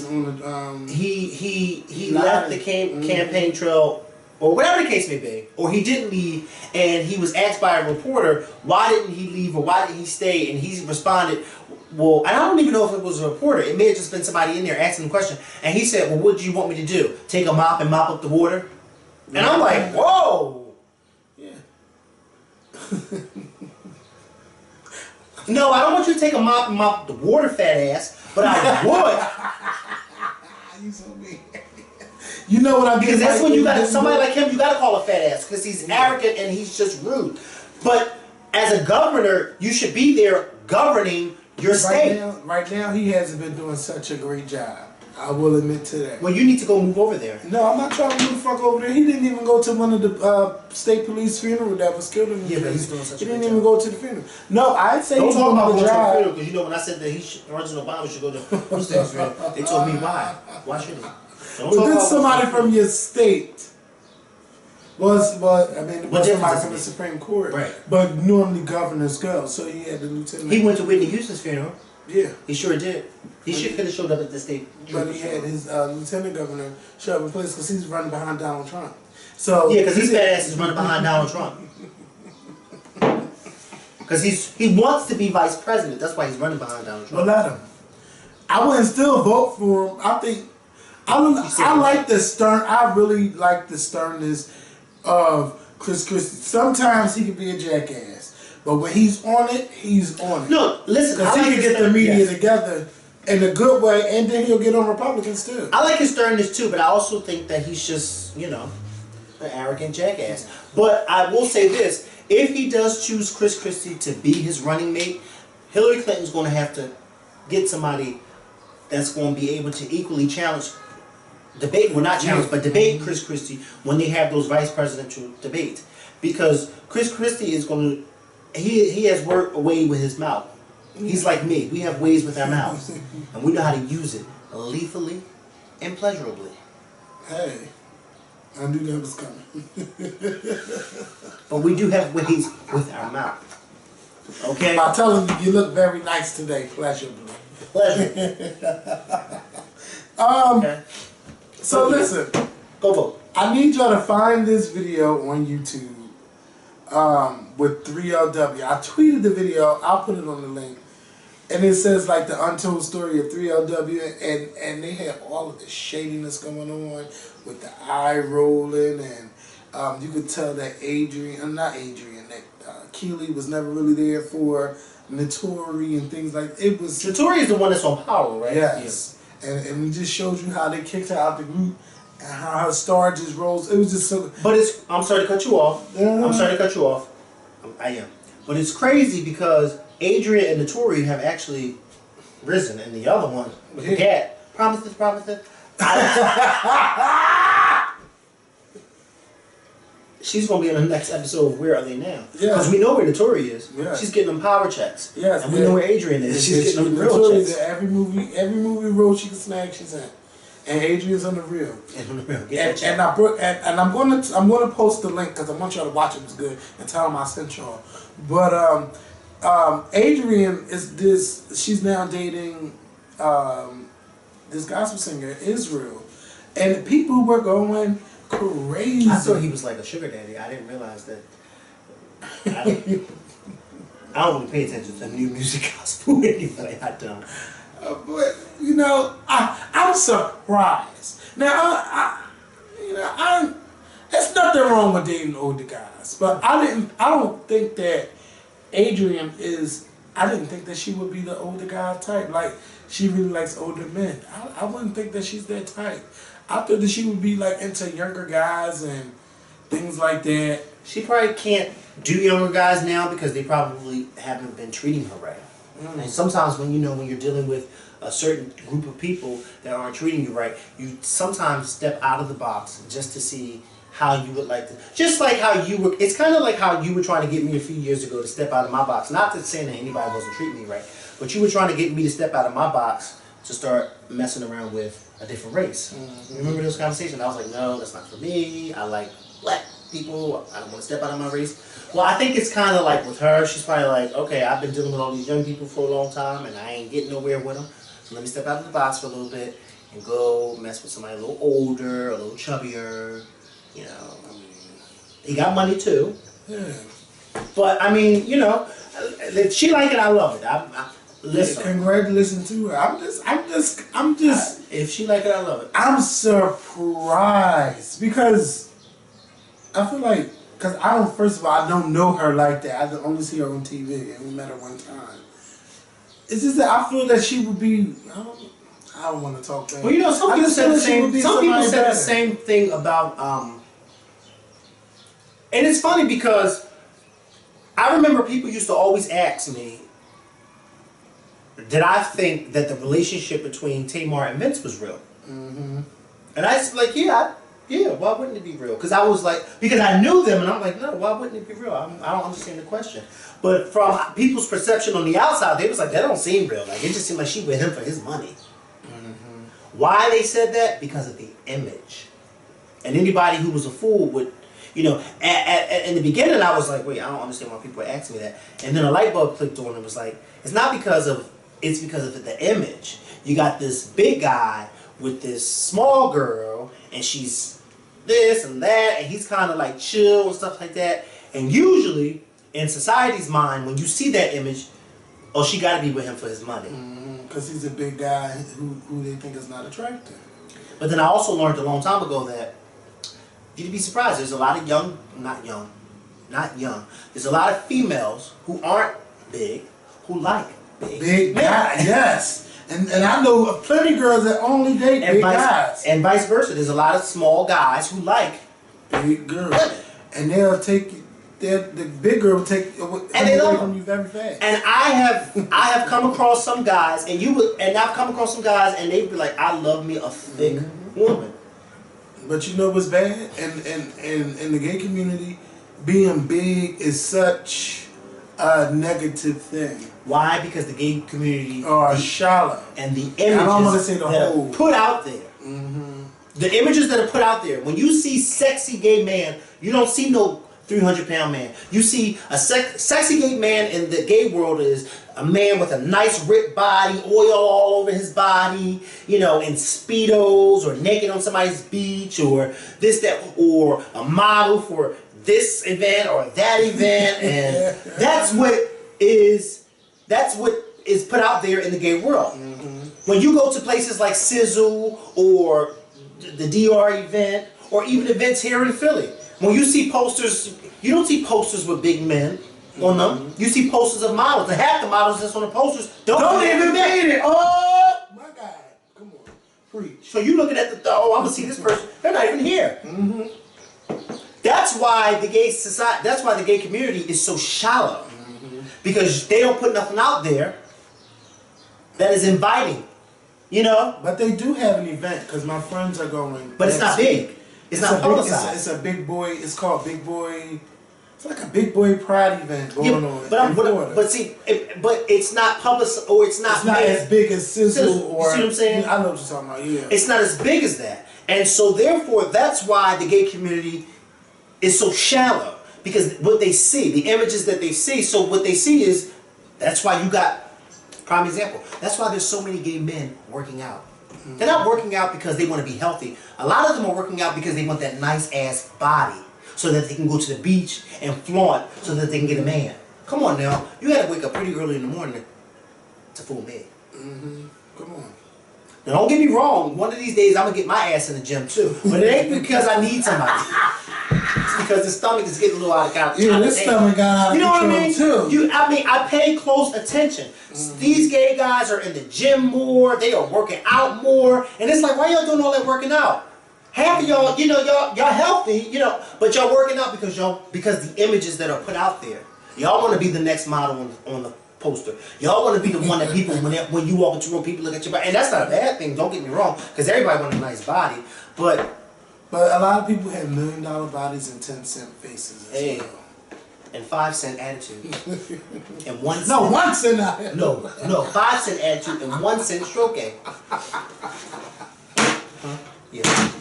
he left the campaign trail, or whatever the case may be, or he didn't leave, and he was asked by a reporter, why didn't he leave, or why did he stay, and he responded, well, and I don't even know if it was a reporter, it may have just been somebody in there asking the question, and he said, well, what do you want me to do? Take a mop and mop up the water? And I'm like, whoa! Yeah. No, I don't want you to take a mop and mop up the water, fat ass. But I would. You so mean. You know what I'm Because that's when you got somebody like him. You got to call a fat ass, because he's arrogant and he's just rude. But as a governor, you should be there governing your state. Right now, he hasn't been doing such a great job. I will admit to that. Well, you need to go move over there. No, I'm not trying to move the fuck over there. He didn't even go to one of the state police funeral that was killed in the but he's doing such a He didn't even go to the funeral. No, I'd say don't he's talk about doing going the to the job. funeral, because when I said that President Obama should go to the state funeral, they told me why. Why should he? But then somebody from your state was somebody from the Supreme Court. Right. But normally governors go, so he had the lieutenant. He went to Whitney Houston's funeral. Yeah. He sure did. He could have showed up at the state. But he had his lieutenant governor show up in place because he's running behind Donald Trump. So yeah, because his fat ass is running behind Donald Trump. Because he wants to be vice president. That's why he's running behind Donald Trump. Well, let him. I wouldn't still vote for him. I think I like the stern. I really like the sternness of Christie. Sometimes he can be a jackass. But when he's on it, he's on it. No, listen. Because he can get the media together in a good way, and then he'll get on Republicans too. I like his sternness too, but I also think that he's just, an arrogant jackass. But I will say this. If he does choose Christie to be his running mate, Hillary Clinton's going to have to get somebody that's going to be able to equally challenge, debate, well not challenge, but debate Chris Christie when they have those vice presidential debates. Because Chris Christie is going to, he has a way with his mouth. He's like me. We have ways with our mouths. And we know how to use it lethally and pleasurably. Hey, I knew that was coming. But we do have ways with our mouth. Okay? I tell him you look very nice today, pleasurably. Pleasure. Okay. So listen. Go vote. I need y'all to find this video on YouTube with 3LW. I tweeted the video. I'll put it on the link. And it says like the untold story of 3LW, and they had all of the shadiness going on with the eye rolling, and you could tell that that Keely was never really there for Notori and things like it was. Notori is the one that's on Power, right? Yes. Yeah. And we just showed you how they kicked her out the group and how her star just rolls. It was just so. But it's. I'm sorry to cut you off. I'm sorry to cut you off. I am. But it's crazy because Adrian and Notori have actually risen, and the other one with the cat. Promise this. She's gonna be in the next episode of Where Are They Now? Because we know where Notori is. Yeah. She's getting them power checks. Yes. And we know where Adrian is. She's getting them real checks. Every movie role she can snag, she's in. And Adrian's on the real. And I'm gonna post the link because I want y'all to watch it. It's good and tell them I sent y'all. But Adrian is this. She's now dating this gospel singer Israel, and people were going crazy. I thought he was like a sugar daddy. I didn't realize that. I don't really pay attention to new music gospel anyway. I don't. But you know, I'm surprised. Now, there's nothing wrong with dating older guys, but I don't think that Adrian is. I didn't think that she would be the older guy type. Like she really likes older men. I wouldn't think that she's that type. I thought that she would be like into younger guys and things like that. She probably can't do younger guys now because they probably haven't been treating her right. And sometimes when you're dealing with a certain group of people that aren't treating you right, you sometimes step out of the box just to see how you would like to. Just like how you were, it's kind of like how you were trying to get me a few years ago to step out of my box. Not to say that anybody wasn't treating me right, but you were trying to get me to step out of my box to start messing around with a different race. Remember those conversations? I was like, no, that's not for me. I like black people. I don't want to step out of my race. Well, I think it's kind of like with her. She's probably like, okay, I've been dealing with all these young people for a long time, and I ain't getting nowhere with them. So let me step out of the box for a little bit and go mess with somebody a little older, a little chubbier. You know, I mean, he got money too. Yeah. But I mean, if she like it, I love it. Listen. Congratulations to her. I'm just. If she like it, I love it. I'm surprised because I feel like first of all, I don't know her like that. I only see her on TV, and we met her one time. It's just that I feel that she would be. I don't want to talk bad. Well, some people said the same. Some people said the same thing about. And it's funny because I remember people used to always ask me, did I think that the relationship between Tamar and Vince was real? And I was like, yeah, why wouldn't it be real? Because I was like, because I knew them, and I'm like, no, why wouldn't it be real? I don't understand the question. But from people's perception on the outside, they was like, that don't seem real. Like, it just seemed like she with him for his money. Why they said that? Because of the image. And anybody who was a fool would, in the beginning I was like, wait, I don't understand why people are asking me that. And then a light bulb clicked on and it was like, it's because of the image. You got this big guy with this small girl, and she's this and that, and he's kind of like chill and stuff like that. And usually, in society's mind, when you see that image, oh, she got to be with him for his money. Because he's a big guy who they think is not attractive. But then I also learned a long time ago that you'd be surprised. There's a lot of not young. There's a lot of females who aren't big, who like big guys. Yes. And I know plenty of girls that only date big guys. And vice versa. There's a lot of small guys who like big girls. And they'll take the big girl will take they love away from you very fast. And I have come across some guys, and I've come across some guys, and they'd be like, I love me a thick woman. But you know what's bad? In the gay community, being big is such a negative thing. Why? Because the gay community are shallow. And the images I don't want to say the that whole are put out there. The images that are put out there. When you see sexy gay man, you don't see no 300-pound man. You see a sexy gay man in the gay world is a man with a nice ripped body, oil all over his body, you know, in Speedos or naked on somebody's beach or this, that, or a model for this event or that event. And that's what is put out there in the gay world. When you go to places like Sizzle or the DR event or even events here in Philly, when you see posters, you don't see posters with big men on them. You see posters of models. And half the models that's on the posters don't even make it. Oh my God. Come on. Preach. So you looking at I'm going to see this person. They're not even here. That's why the gay society, that's why the gay community is so shallow. Because they don't put nothing out there that is inviting. You know? But they do have an event because my friends are going. But it's not big. It's not publicized. It's a big boy. It's called Big Boy. It's like a Big Boy Pride event going on. But see, but it's not public, or it's not as big as Sizzle or. You see what I'm saying? I know what you're talking about. Yeah. It's not as big as that, and so therefore that's why the gay community is so shallow, because what they see, the images that they see. So what they see is, that's why you got prime example. That's why there's so many gay men working out. They're not working out because they want to be healthy. A lot of them are working out because they want that nice ass body so that they can go to the beach and flaunt so that they can get a man. Come on now. You got to wake up pretty early in the morning to fool me. Come on. Now don't get me wrong. One of these days I'm going to get my ass in the gym too. But it ain't because I need somebody. It's because the stomach is getting a little out of control. Yeah, this stomach got out of control too. I pay close attention. These gay guys are in the gym more. They are working out more. And it's like, why y'all doing all that working out? Half of y'all, you know, y'all healthy, you know, but y'all working out because the images that are put out there. Y'all want to be the next model on the poster. Y'all want to be the one that people, when you walk into a room, people look at your body. And that's not a bad thing, don't get me wrong, because everybody wants a nice body. But a lot of people have $1 million bodies and 10-cent faces as well. And 5-cent attitude. And 1 cent. No, 1 cent attitude. No, 5-cent attitude and 1 cent stroke game. Yeah.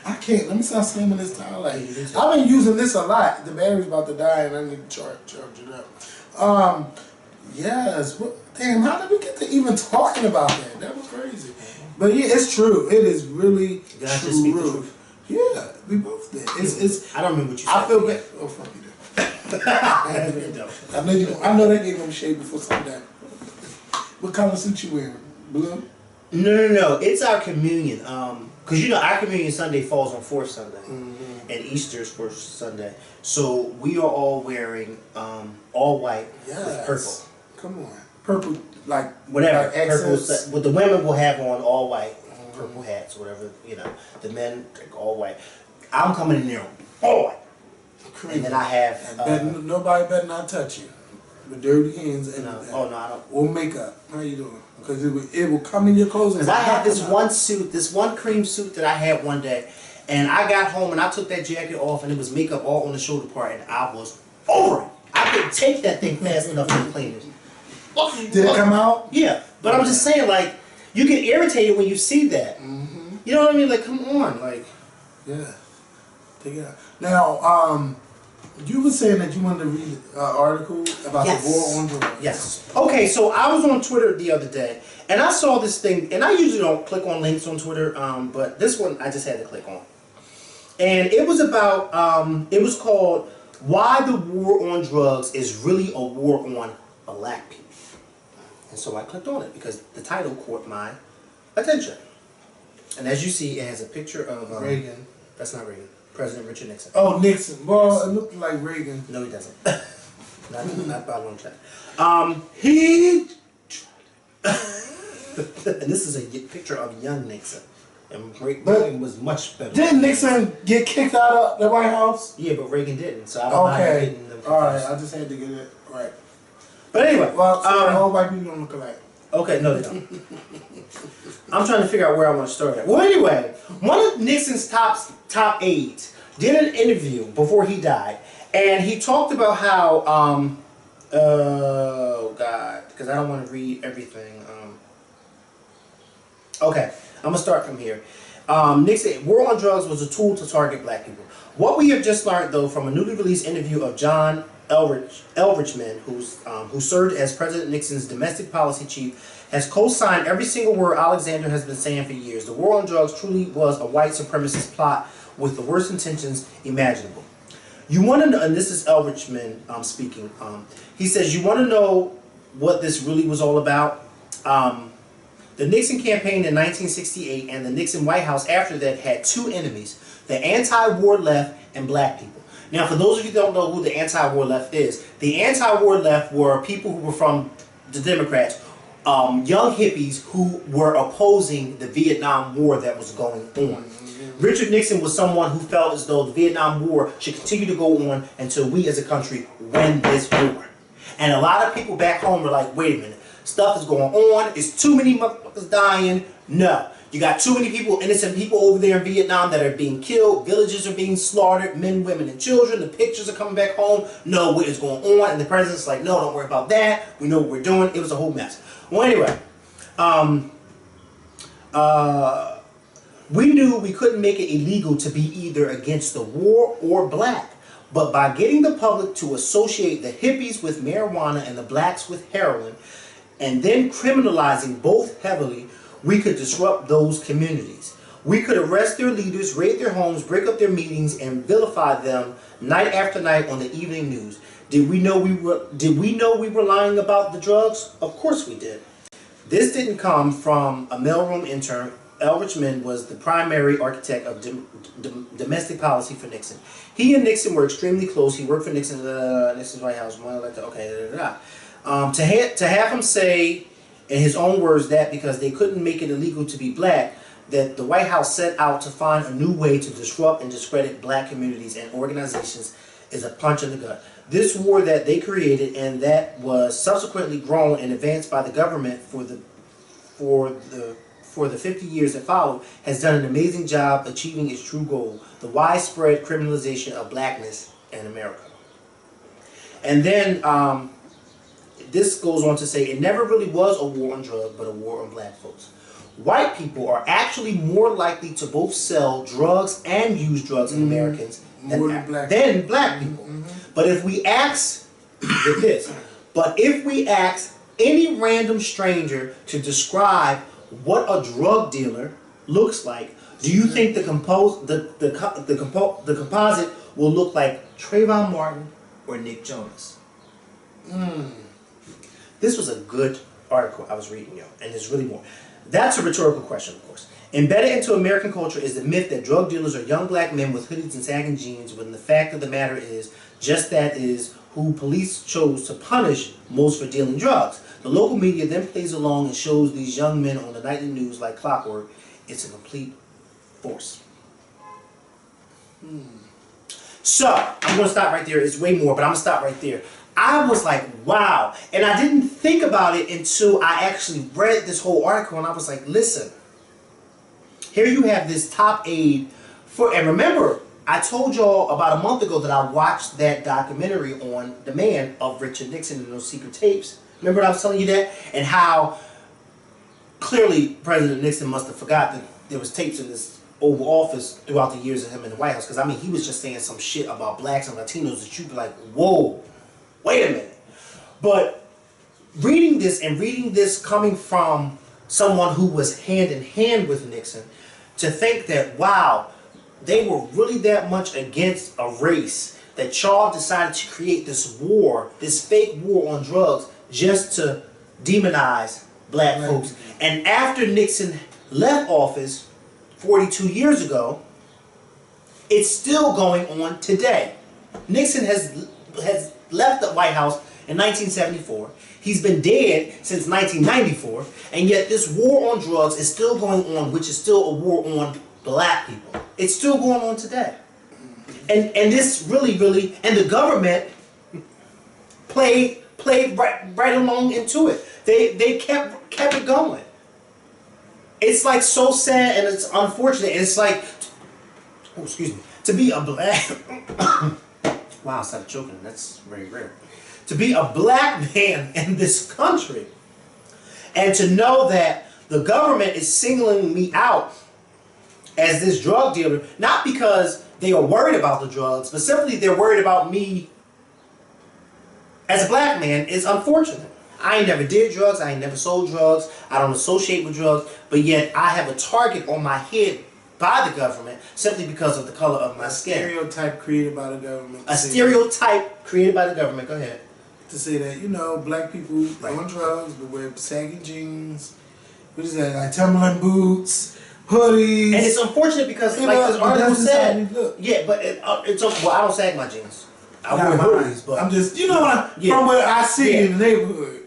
I can't. Let me stop slamming this towel. I've been using this a lot. The battery's about to die, and I need to charge it up. Yes. Damn. How did we get to even talking about that? That was crazy. But yeah, it's true. It is really true. Just speak the truth. Yeah, we both did. It's. I don't remember what you said. I feel bad. Oh fuck you, I know they gave him shade before sundown. What color suit you wearing? Blue. No. It's our communion. Because you know our communion Sunday falls on 4th Sunday, and Easter's 1st Sunday. So we are all wearing all white with purple. Come on, purple like whatever. Like purple. What the women will have on all white, purple hats, whatever. You know, the men all white. I'm coming in there all white, and then I have. Nobody better not touch you with dirty hands and I don't. Or makeup. How you doing? Because it will come in your clothes. Because I had this one suit, this one cream suit that I had one day, and I got home and I took that jacket off and it was makeup all on the shoulder part and I was over it. I couldn't take that thing fast enough to clean it. Did it come out? Yeah, but I'm just saying, like, you get irritated when you see that. You know what I mean? Like, come on, like. Yeah, take it out. Now, you were saying that you wanted to read an article about the war on drugs. Yes. Okay, so I was on Twitter the other day, and I saw this thing, and I usually don't click on links on Twitter, but this one I just had to click on. And it was about, it was called, Why the War on Drugs is Really a War on Black People. And so I clicked on it, because the title caught my attention. And as you see, it has a picture of... Reagan. That's not Reagan. President Richard Nixon. Oh, Nixon. Well, it looked like Reagan. No, he doesn't. not by a long shot. He... And this is a picture of young Nixon. And Reagan was much better. Didn't Nixon get kicked out of the White House? Yeah, but Reagan didn't. So I don't know how you're getting them. All right. I just had to get it right. But anyway, well, all white people don't look alike. Okay, no, they don't. I'm trying to figure out where I want to start at. Well, anyway, one of Nixon's top aides did an interview before he died, and he talked about how oh God, because I don't want to read everything. Okay, I'm gonna start from here. Nixon, war on drugs was a tool to target black people. What we have just learned, though, from a newly released interview of John Eldridgeman, who served as President Nixon's domestic policy chief, has co-signed every single word Alexander has been saying for years. The war on drugs truly was a white supremacist plot with the worst intentions imaginable. You want to know, and this is Eldridgeman speaking. He says, you want to know what this really was all about? The Nixon campaign in 1968 and the Nixon White House after that had two enemies, the anti-war left and black people. Now, for those of you who don't know who the anti-war left is, the anti-war left were people who were from the Democrats, young hippies who were opposing the Vietnam War that was going on. Richard Nixon was someone who felt as though the Vietnam War should continue to go on until we as a country win this war. And a lot of people back home were like, wait a minute, stuff is going on, it's too many motherfuckers dying. No. You got too many people, innocent people over there in Vietnam that are being killed. Villages are being slaughtered, men, women, and children. The pictures are coming back home. No, what is going on? And the president's like, no, don't worry about that. We know what we're doing. It was a whole mess. Well, anyway, we knew we couldn't make it illegal to be either against the war or black. But by getting the public to associate the hippies with marijuana and the blacks with heroin, and then criminalizing both heavily, we could disrupt those communities. We could arrest their leaders, raid their homes, break up their meetings, and vilify them night after night on the evening news. Did we know we were lying about the drugs? Of course we did. This didn't come from a mailroom intern. Eldridgeman was the primary architect of domestic policy for Nixon. He and Nixon were extremely close. He worked for Nixon's White House. To have him say, in his own words, that because they couldn't make it illegal to be black, that the White House set out to find a new way to disrupt and discredit black communities and organizations is a punch in the gut. This war that they created and that was subsequently grown and advanced by the government for the 50 years that followed has done an amazing job achieving its true goal, the widespread criminalization of blackness in America. And then this goes on to say it never really was a war on drugs, but a war on black folks. White people are actually more likely to both sell drugs and use drugs in Americans than black people. But if we ask, get this, but if we ask any random stranger to describe what a drug dealer looks like, do you think the composite will look like Trayvon Martin or Nick Jonas? This was a good article I was reading, and there's really more. That's a rhetorical question, of course. Embedded into American culture is the myth that drug dealers are young black men with hoodies and sagging jeans, when the fact of the matter is, just that is who police chose to punish most for dealing drugs. The local media then plays along and shows these young men on the nightly news like clockwork. It's a complete farce. So, I'm going to stop right there. It's way more, but I'm going to stop right there. I was like, wow. And I didn't think about it until I actually read this whole article, and I was like, listen, here you have this top aide for, and remember, I told y'all about a month ago that I watched that documentary on demand of Richard Nixon and those secret tapes. Remember I was telling you that? And how clearly President Nixon must have forgot that there was tapes in this Oval Office throughout the years of him in the White House. Because, I mean, he was just saying some shit about blacks and Latinos that you'd be like, whoa, wait a minute. But reading this coming from someone who was hand in hand with Nixon, to think that, wow, they were really that much against a race that Charles decided to create this war, this fake war on drugs, just to demonize black folks. And after Nixon left office 42 years ago, it's still going on today. Nixon has left the White House in 1974. He's been dead since 1994, and yet this war on drugs is still going on, which is still a war on black people. It's still going on today. And this really, and the government played right along into it. They kept it going. It's like so sad and it's unfortunate. It's like, oh, excuse me, to be a black. Wow, I started choking. That's very rare. To be a black man in this country, and to know that the government is singling me out as this drug dealer, not because they are worried about the drugs, but simply they're worried about me as a black man, is unfortunate. I ain't never did drugs, I ain't never sold drugs, I don't associate with drugs, but yet I have a target on my head by the government simply because of the color of my skin. A stereotype created by the government. A stereotype created by the government. Go ahead. To say that, you know, black people on drugs, but wear sagging jeans, what is that, like Timberland boots, hoodies. And it's unfortunate because, like this article said, yeah, but it's well, I don't sag my jeans. I wear hoodies, but I'm just, you know, from what I see in the neighborhood.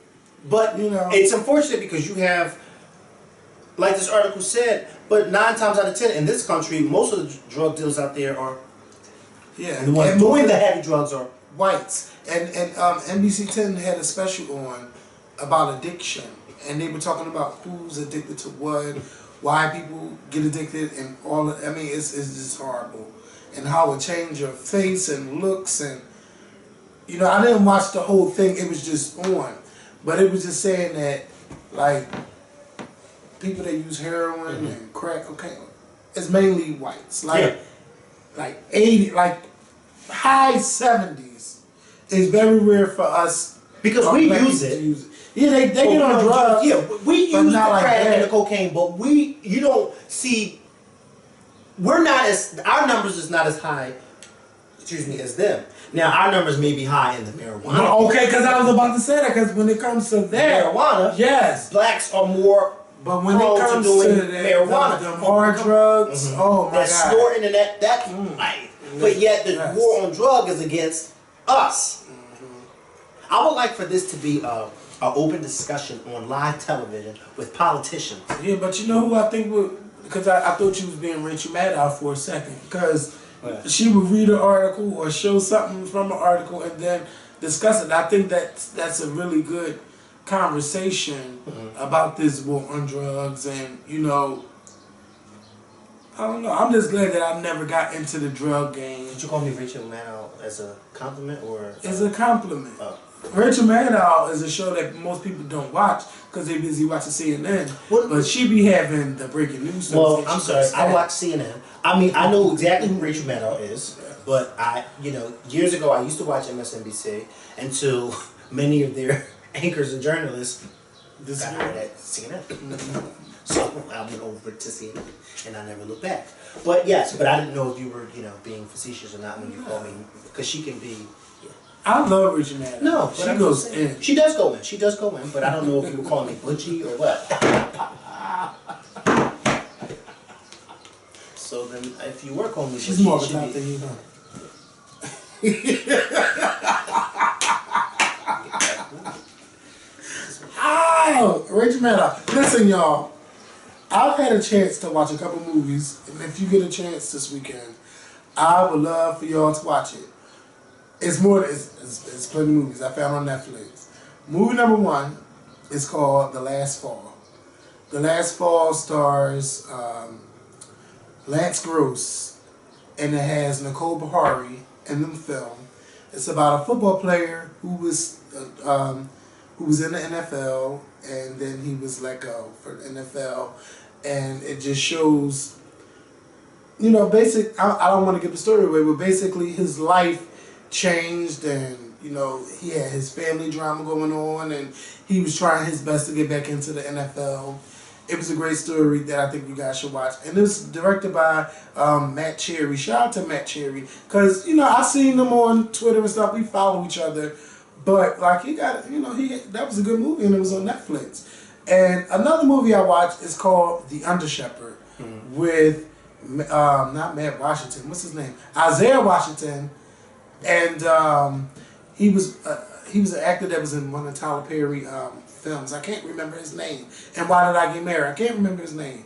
But you know, it's unfortunate because you have, like this article said, but 9 times out of 10 in this country, most of the drug dealers out there are, the ones doing the heavy drugs are whites. And NBC 10 had a special on about addiction, and they were talking about who's addicted to what, why people get addicted, and all. I mean, it's just horrible, and how it changed your face and looks, and you know, I didn't watch the whole thing. It was just on, but it was just saying that like people that use heroin and crack cocaine, it's mainly whites, like 80, like high 70s. It's very rare for us because we use it. Yeah, they get on drugs. Yeah, we use the like crack that. and the cocaine, but you don't see. We're not as, our numbers is not as high. Excuse me, as them. Now our numbers may be high in the marijuana. Okay, because I was about to say that because when it comes to that marijuana, yes, blacks are more. But when it comes to marijuana, the hard drugs, oh my God, snorting and that but yet the war on drug is against us. I would like for this to be an open discussion on live television with politicians. Yeah, but you know who I think would, because I thought you was being Rachel Maddow for a second, because she would read an article or show something from an article and then discuss it. I think that's a really good conversation about this war on drugs, and you know, I don't know. I'm just glad that I never got into the drug game. Did you call me Rachel Maddow as a compliment or? It's a compliment. Rachel Maddow is a show that most people don't watch because they're busy watching CNN. But she be having the breaking news. Well, I'm sorry. I watch CNN. I mean, I know exactly who Rachel Maddow is, but years ago I used to watch MSNBC until many of their anchors and journalists got hired at CNN. So I went over to CNN and I never looked back. But yes, but I didn't know if you were, being facetious or not when you called me, because she can be. I love Rachel Maddow. No, she goes in. She does go in. She does go in, but I don't know if you were calling me butchy or what. So then, if you were calling me butchy, she's more of a type than you know. Oh, Rachel Maddow. Listen, y'all. I've had a chance to watch a couple movies, and if you get a chance this weekend, I would love for y'all to watch it. It's plenty of movies I found on Netflix. Movie number 1 is called The Last Fall. The Last Fall stars Lance Gross, and it has Nicole Bahari in the film. It's about a football player who was in the NFL, and then he was let go for the NFL, and it just shows, I don't want to give the story away, but basically his life changed, and he had his family drama going on, and he was trying his best to get back into the NFL. It was a great story that I think you guys should watch, and it was directed by Matt Cherry. Shout out to Matt Cherry, because I seen him on Twitter and stuff. We follow each other, but he got that was a good movie, and it was on Netflix. And another movie I watched is called The Under Shepherd with not Matt Washington. What's his name? Isaiah Washington. And he he was an actor that was in one of Tyler Perry films. I can't remember his name. And Why Did I Get Married? I can't remember his name.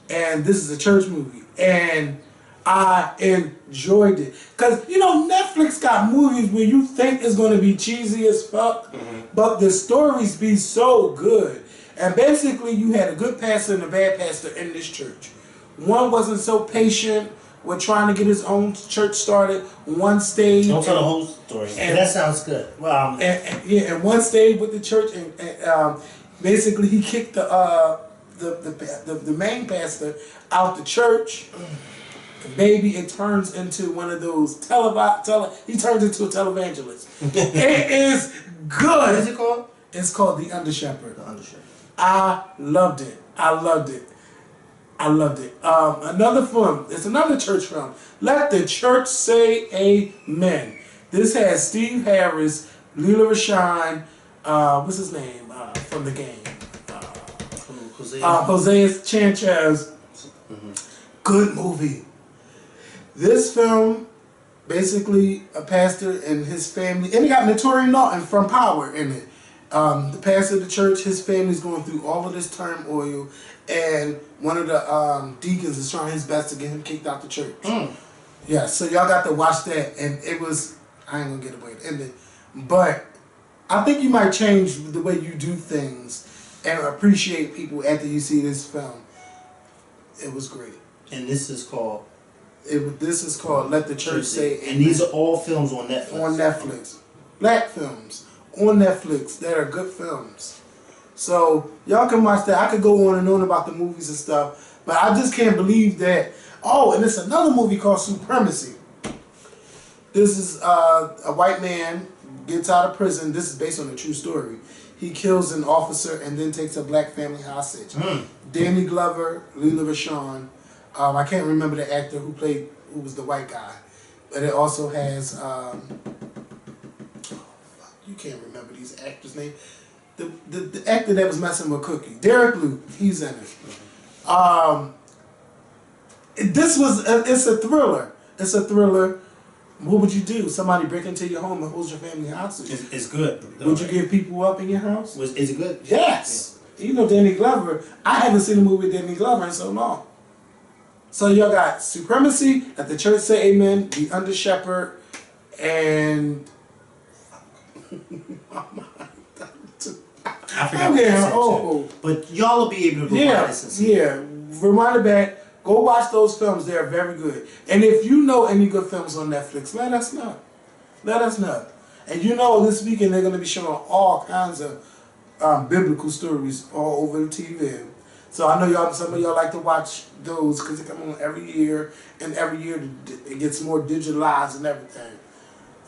And this is a church movie. And I enjoyed it. Because, you know, Netflix got movies where you think it's going to be cheesy as fuck, but the stories be so good. And basically, you had a good pastor and a bad pastor in this church. One wasn't so patient with trying to get his own church started. One stayed. Don't tell the whole story. And that sounds good. Well, and one stayed with the church, and basically he kicked the main pastor out the church. Baby, it turns into one of those he turns into a televangelist. It is good. what is it called? It's called The Under Shepherd. The Under Shepherd. I loved it. Another film. It's another church film. Let the Church Say Amen. This has Steve Harris, Leela Rashawn, what's his name from the game? Jose Sanchez. Good movie. This film, basically a pastor and his family, and he got Notori Norton from Power in it. The pastor of the church, his family's going through all of this turmoil, and one of the deacons is trying his best to get him kicked out the church. Yeah, so y'all got to watch that, and it was, I ain't gonna get away with the ending, but I think you might change the way you do things and appreciate people after you see this film. It was great. And this is called? This is called Let the Church Say Amen. And these are all films on Netflix? On Netflix. Black films on Netflix that are good films. So y'all can watch that. I could go on and on about the movies and stuff, but I just can't believe that. Oh, and it's another movie called Supremacy. This is a white man gets out of prison. This is based on a true story. He kills an officer and then takes a black family hostage. Danny Glover, Leela Rashawn. I can't remember the actor who was the white guy, but it also has. You can't remember these actors' names. The actor that was messing with Cookie, Derek Luke, he's in it. It's a thriller. It's a thriller. What would you do? Somebody break into your home and hold your family hostage. It's good. Would you give people up in your house? Is it good? Yes. Yeah. You know Danny Glover. I haven't seen a movie with Danny Glover in so long. So y'all got Supremacy, Let the Church Say Amen, The Under Shepherd, and I forgot what you said too. But y'all will be able to go watch this and see. Yeah. Rewind it back. Go watch those films. They are very good. And if you know any good films on Netflix, let us know. Let us know. And you know this weekend they're going to be showing all kinds of biblical stories all over the TV. So I know some of y'all like to watch those because they come on every year, and every year it gets more digitalized and everything.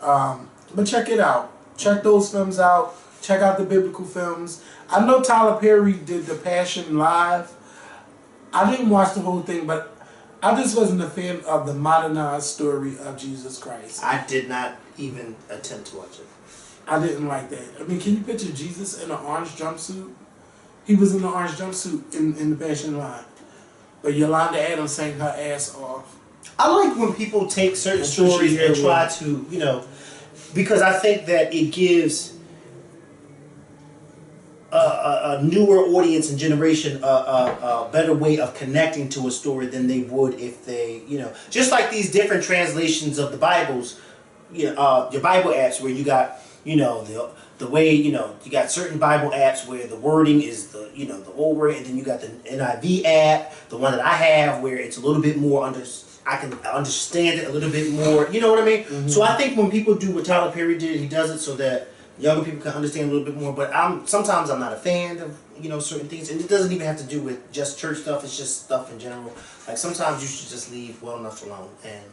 But check it out. Check those films out. Check out the biblical films. I know Tyler Perry did The Passion live. I didn't watch the whole thing, but I just wasn't a fan of the modernized story of Jesus Christ. I did not even attempt to watch it. I didn't like that. I mean, can you picture Jesus in an orange jumpsuit? He was in the orange jumpsuit in the Passion Line. But Yolanda Adams sang her ass off. I like when people take certain stories and try to, because I think that it gives a newer audience and generation a better way of connecting to a story than they would if they, just like these different translations of the Bibles, your Bible apps where you got, the way, you got certain Bible apps where the wording is the old word, and then you got the NIV app, the one that I have, where it's a little bit more I can understand it a little bit more, you know what I mean? Mm-hmm. So I think when people do what Tyler Perry did, he does it so that younger people can understand a little bit more, but sometimes I'm not a fan of, certain things, and it doesn't even have to do with just church stuff, it's just stuff in general. Like, sometimes you should just leave well enough alone, and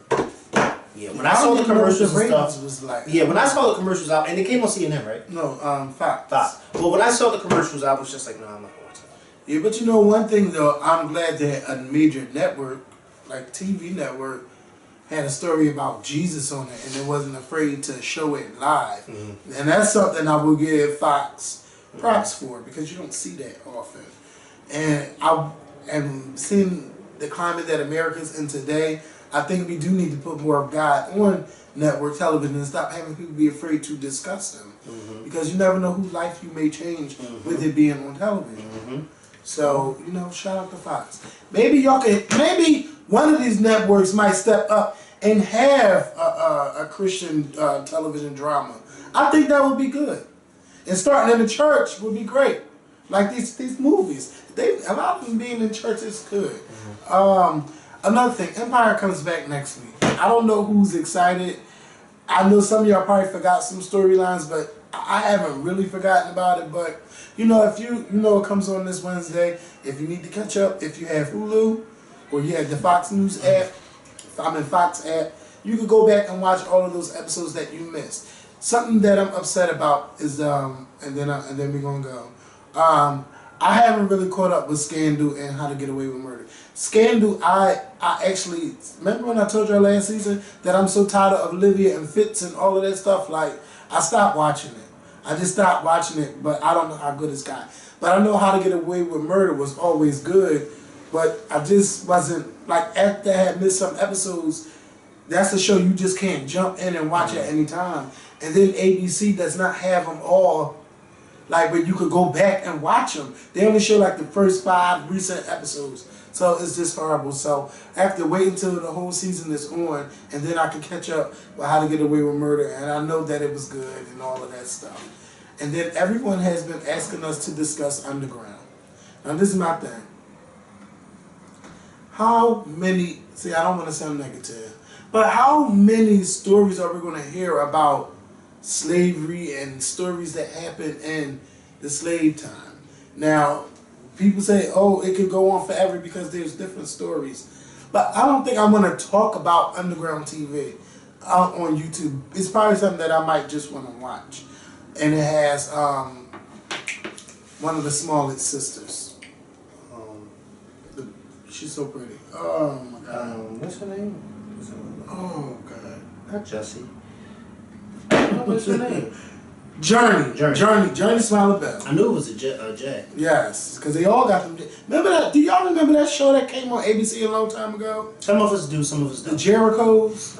yeah, when I saw the commercials and stuff, when I saw the commercials out, and it came on CNN, right? No, Fox. Well, when I saw the commercials, I was just like, no, I'm not going to watch that. Yeah, but one thing though, I'm glad that a major network, like TV network, had a story about Jesus on it, and they wasn't afraid to show it live. Mm-hmm. And that's something I will give Fox props for, because you don't see that often. And seeing the climate that America's in today, I think we do need to put more of God on network television and stop having people be afraid to discuss them. Because you never know whose life you may change with it being on television. So, you know, shout out to Fox. Maybe y'all can, maybe one of these networks might step up and have a Christian television drama. I think that would be good. And starting in the church would be great. Like these movies. A lot of them being in church is good. Another thing, Empire comes back next week. I don't know who's excited. I know some of y'all probably forgot some storylines, but I haven't really forgotten about it. But you know, if you know it comes on this Wednesday, if you need to catch up, if you have Hulu or you have the Fox News app, I'm in Fox app, you can go back and watch all of those episodes that you missed. Something that I'm upset about is and then we're gonna go. I haven't really caught up with Scandal and How to Get Away with Murder. Scandal, I actually, remember when I told y'all last season that I'm so tired of Olivia and Fitz and all of that stuff? Like, I stopped watching it. I just stopped watching it, but I don't know how good it's got. But I know How to Get Away with Murder was always good, but I just wasn't, like, after I had missed some episodes, that's a show you just can't jump in and watch at any time. And then ABC does not have them all, like, where you could go back and watch them. They only show like the first 5 recent episodes. So it's just horrible. So I have to wait until the whole season is on, and then I can catch up with How to Get Away with Murder. And I know that it was good and all of that stuff. And then everyone has been asking us to discuss Underground. Now this is my thing. How many, see, I don't want to sound negative, but how many stories are we going to hear about slavery and stories that happened in the slave time? Now, people say, oh, it could go on forever because there's different stories. But I don't think I want to talk about Underground TV on YouTube. It's probably something that I might just want to watch. And it has one of the Smollett sisters. She's so pretty. Oh, my God. What's her name? Oh, God. Not Jessie. What's her name? Journey Smiler Bell. I knew it was a J. Yes, because they all got them. Remember that? Do y'all remember that show that came on ABC a long time ago? Some of us do, some of us The don't. Jerichos.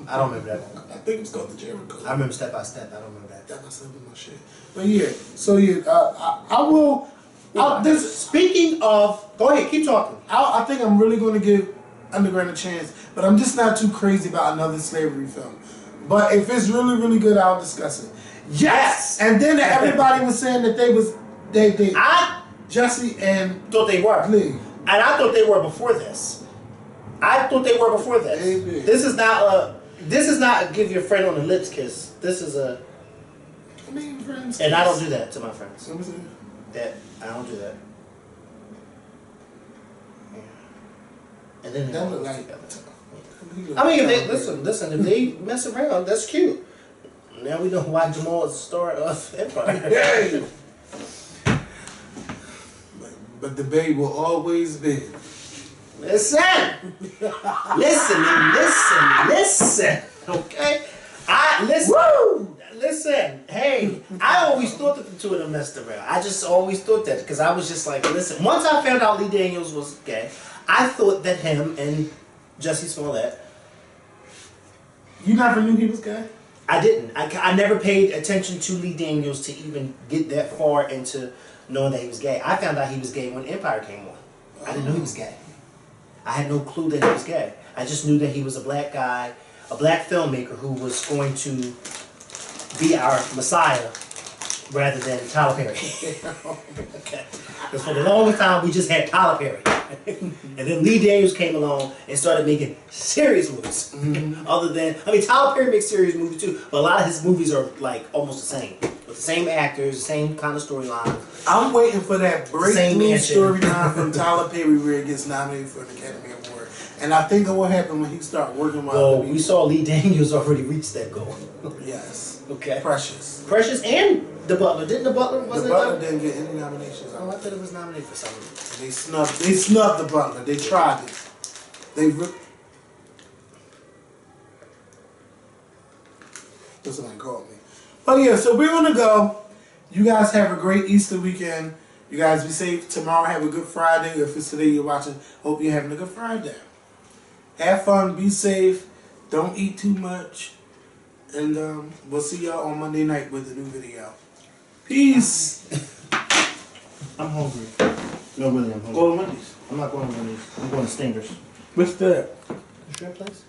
I don't remember that one. I think it's called The Jerichos. I remember Step by Step. I don't remember that. That must have been my shit. But yeah, so yeah, I will. Speaking of, go ahead, keep talking. I think I'm really going to give Underground a chance, but I'm just not too crazy about another slavery film. But if it's really, really good, I'll discuss it. Yes! And then everybody was saying that Jesse and Thought they were. Lee. And I thought they were before this. Maybe. This is not a give your friend on the lips kiss. This is a. I mean, friends. And I don't do that to my friends. Let me see. That I don't do that. And then they That all look goes like. together. I mean, if they listen, if they mess around, that's cute. Now we know why Jamal is the star of Empire. Hey. But the babe will always be. Listen. Okay, listen. Woo! Listen. Hey, I always thought that the two of them messed around. I just always thought that because I was just like, listen. Once I found out Lee Daniels was gay, I thought that him and Jussie Smollett. You never knew he was gay? I didn't. I never paid attention to Lee Daniels to even get that far into knowing that he was gay. I found out he was gay when Empire came on. I didn't know he was gay. I had no clue that he was gay. I just knew that he was a black guy, a black filmmaker who was going to be our messiah rather than Tyler Perry. Okay. Because for the longest time we just had Tyler Perry. And then Lee Daniels came along and started making serious movies. Other than, I mean, Tyler Perry makes serious movies too, but a lot of his movies are like almost the same. With the same actors, the same kind of storyline. I'm waiting for that breakthrough mansion. storyline from Tyler Perry where he gets nominated for an Academy Award. And I think of what happened when he started working with Well, we saw Lee Daniels already reach that goal. Yes. Okay. Precious. Precious and The Butler. Didn't The Butler, The wasn't Butler it? didn't get any nominations. Oh, I thought it was nominated for something. They snubbed The Butler. They tried it. Somebody called me. But yeah, so we're gonna go. You guys have a great Easter weekend. You guys be safe. Tomorrow have a good Friday. If it's today you're watching, hope you're having a good Friday. Have fun, be safe, don't eat too much, and we'll see y'all on Monday night with a new video. Peace. I'm hungry. No, really, I'm hungry. Go to Wendy's. I'm not going to Wendy's. I'm going to Stingers. What's that? The shrimp place?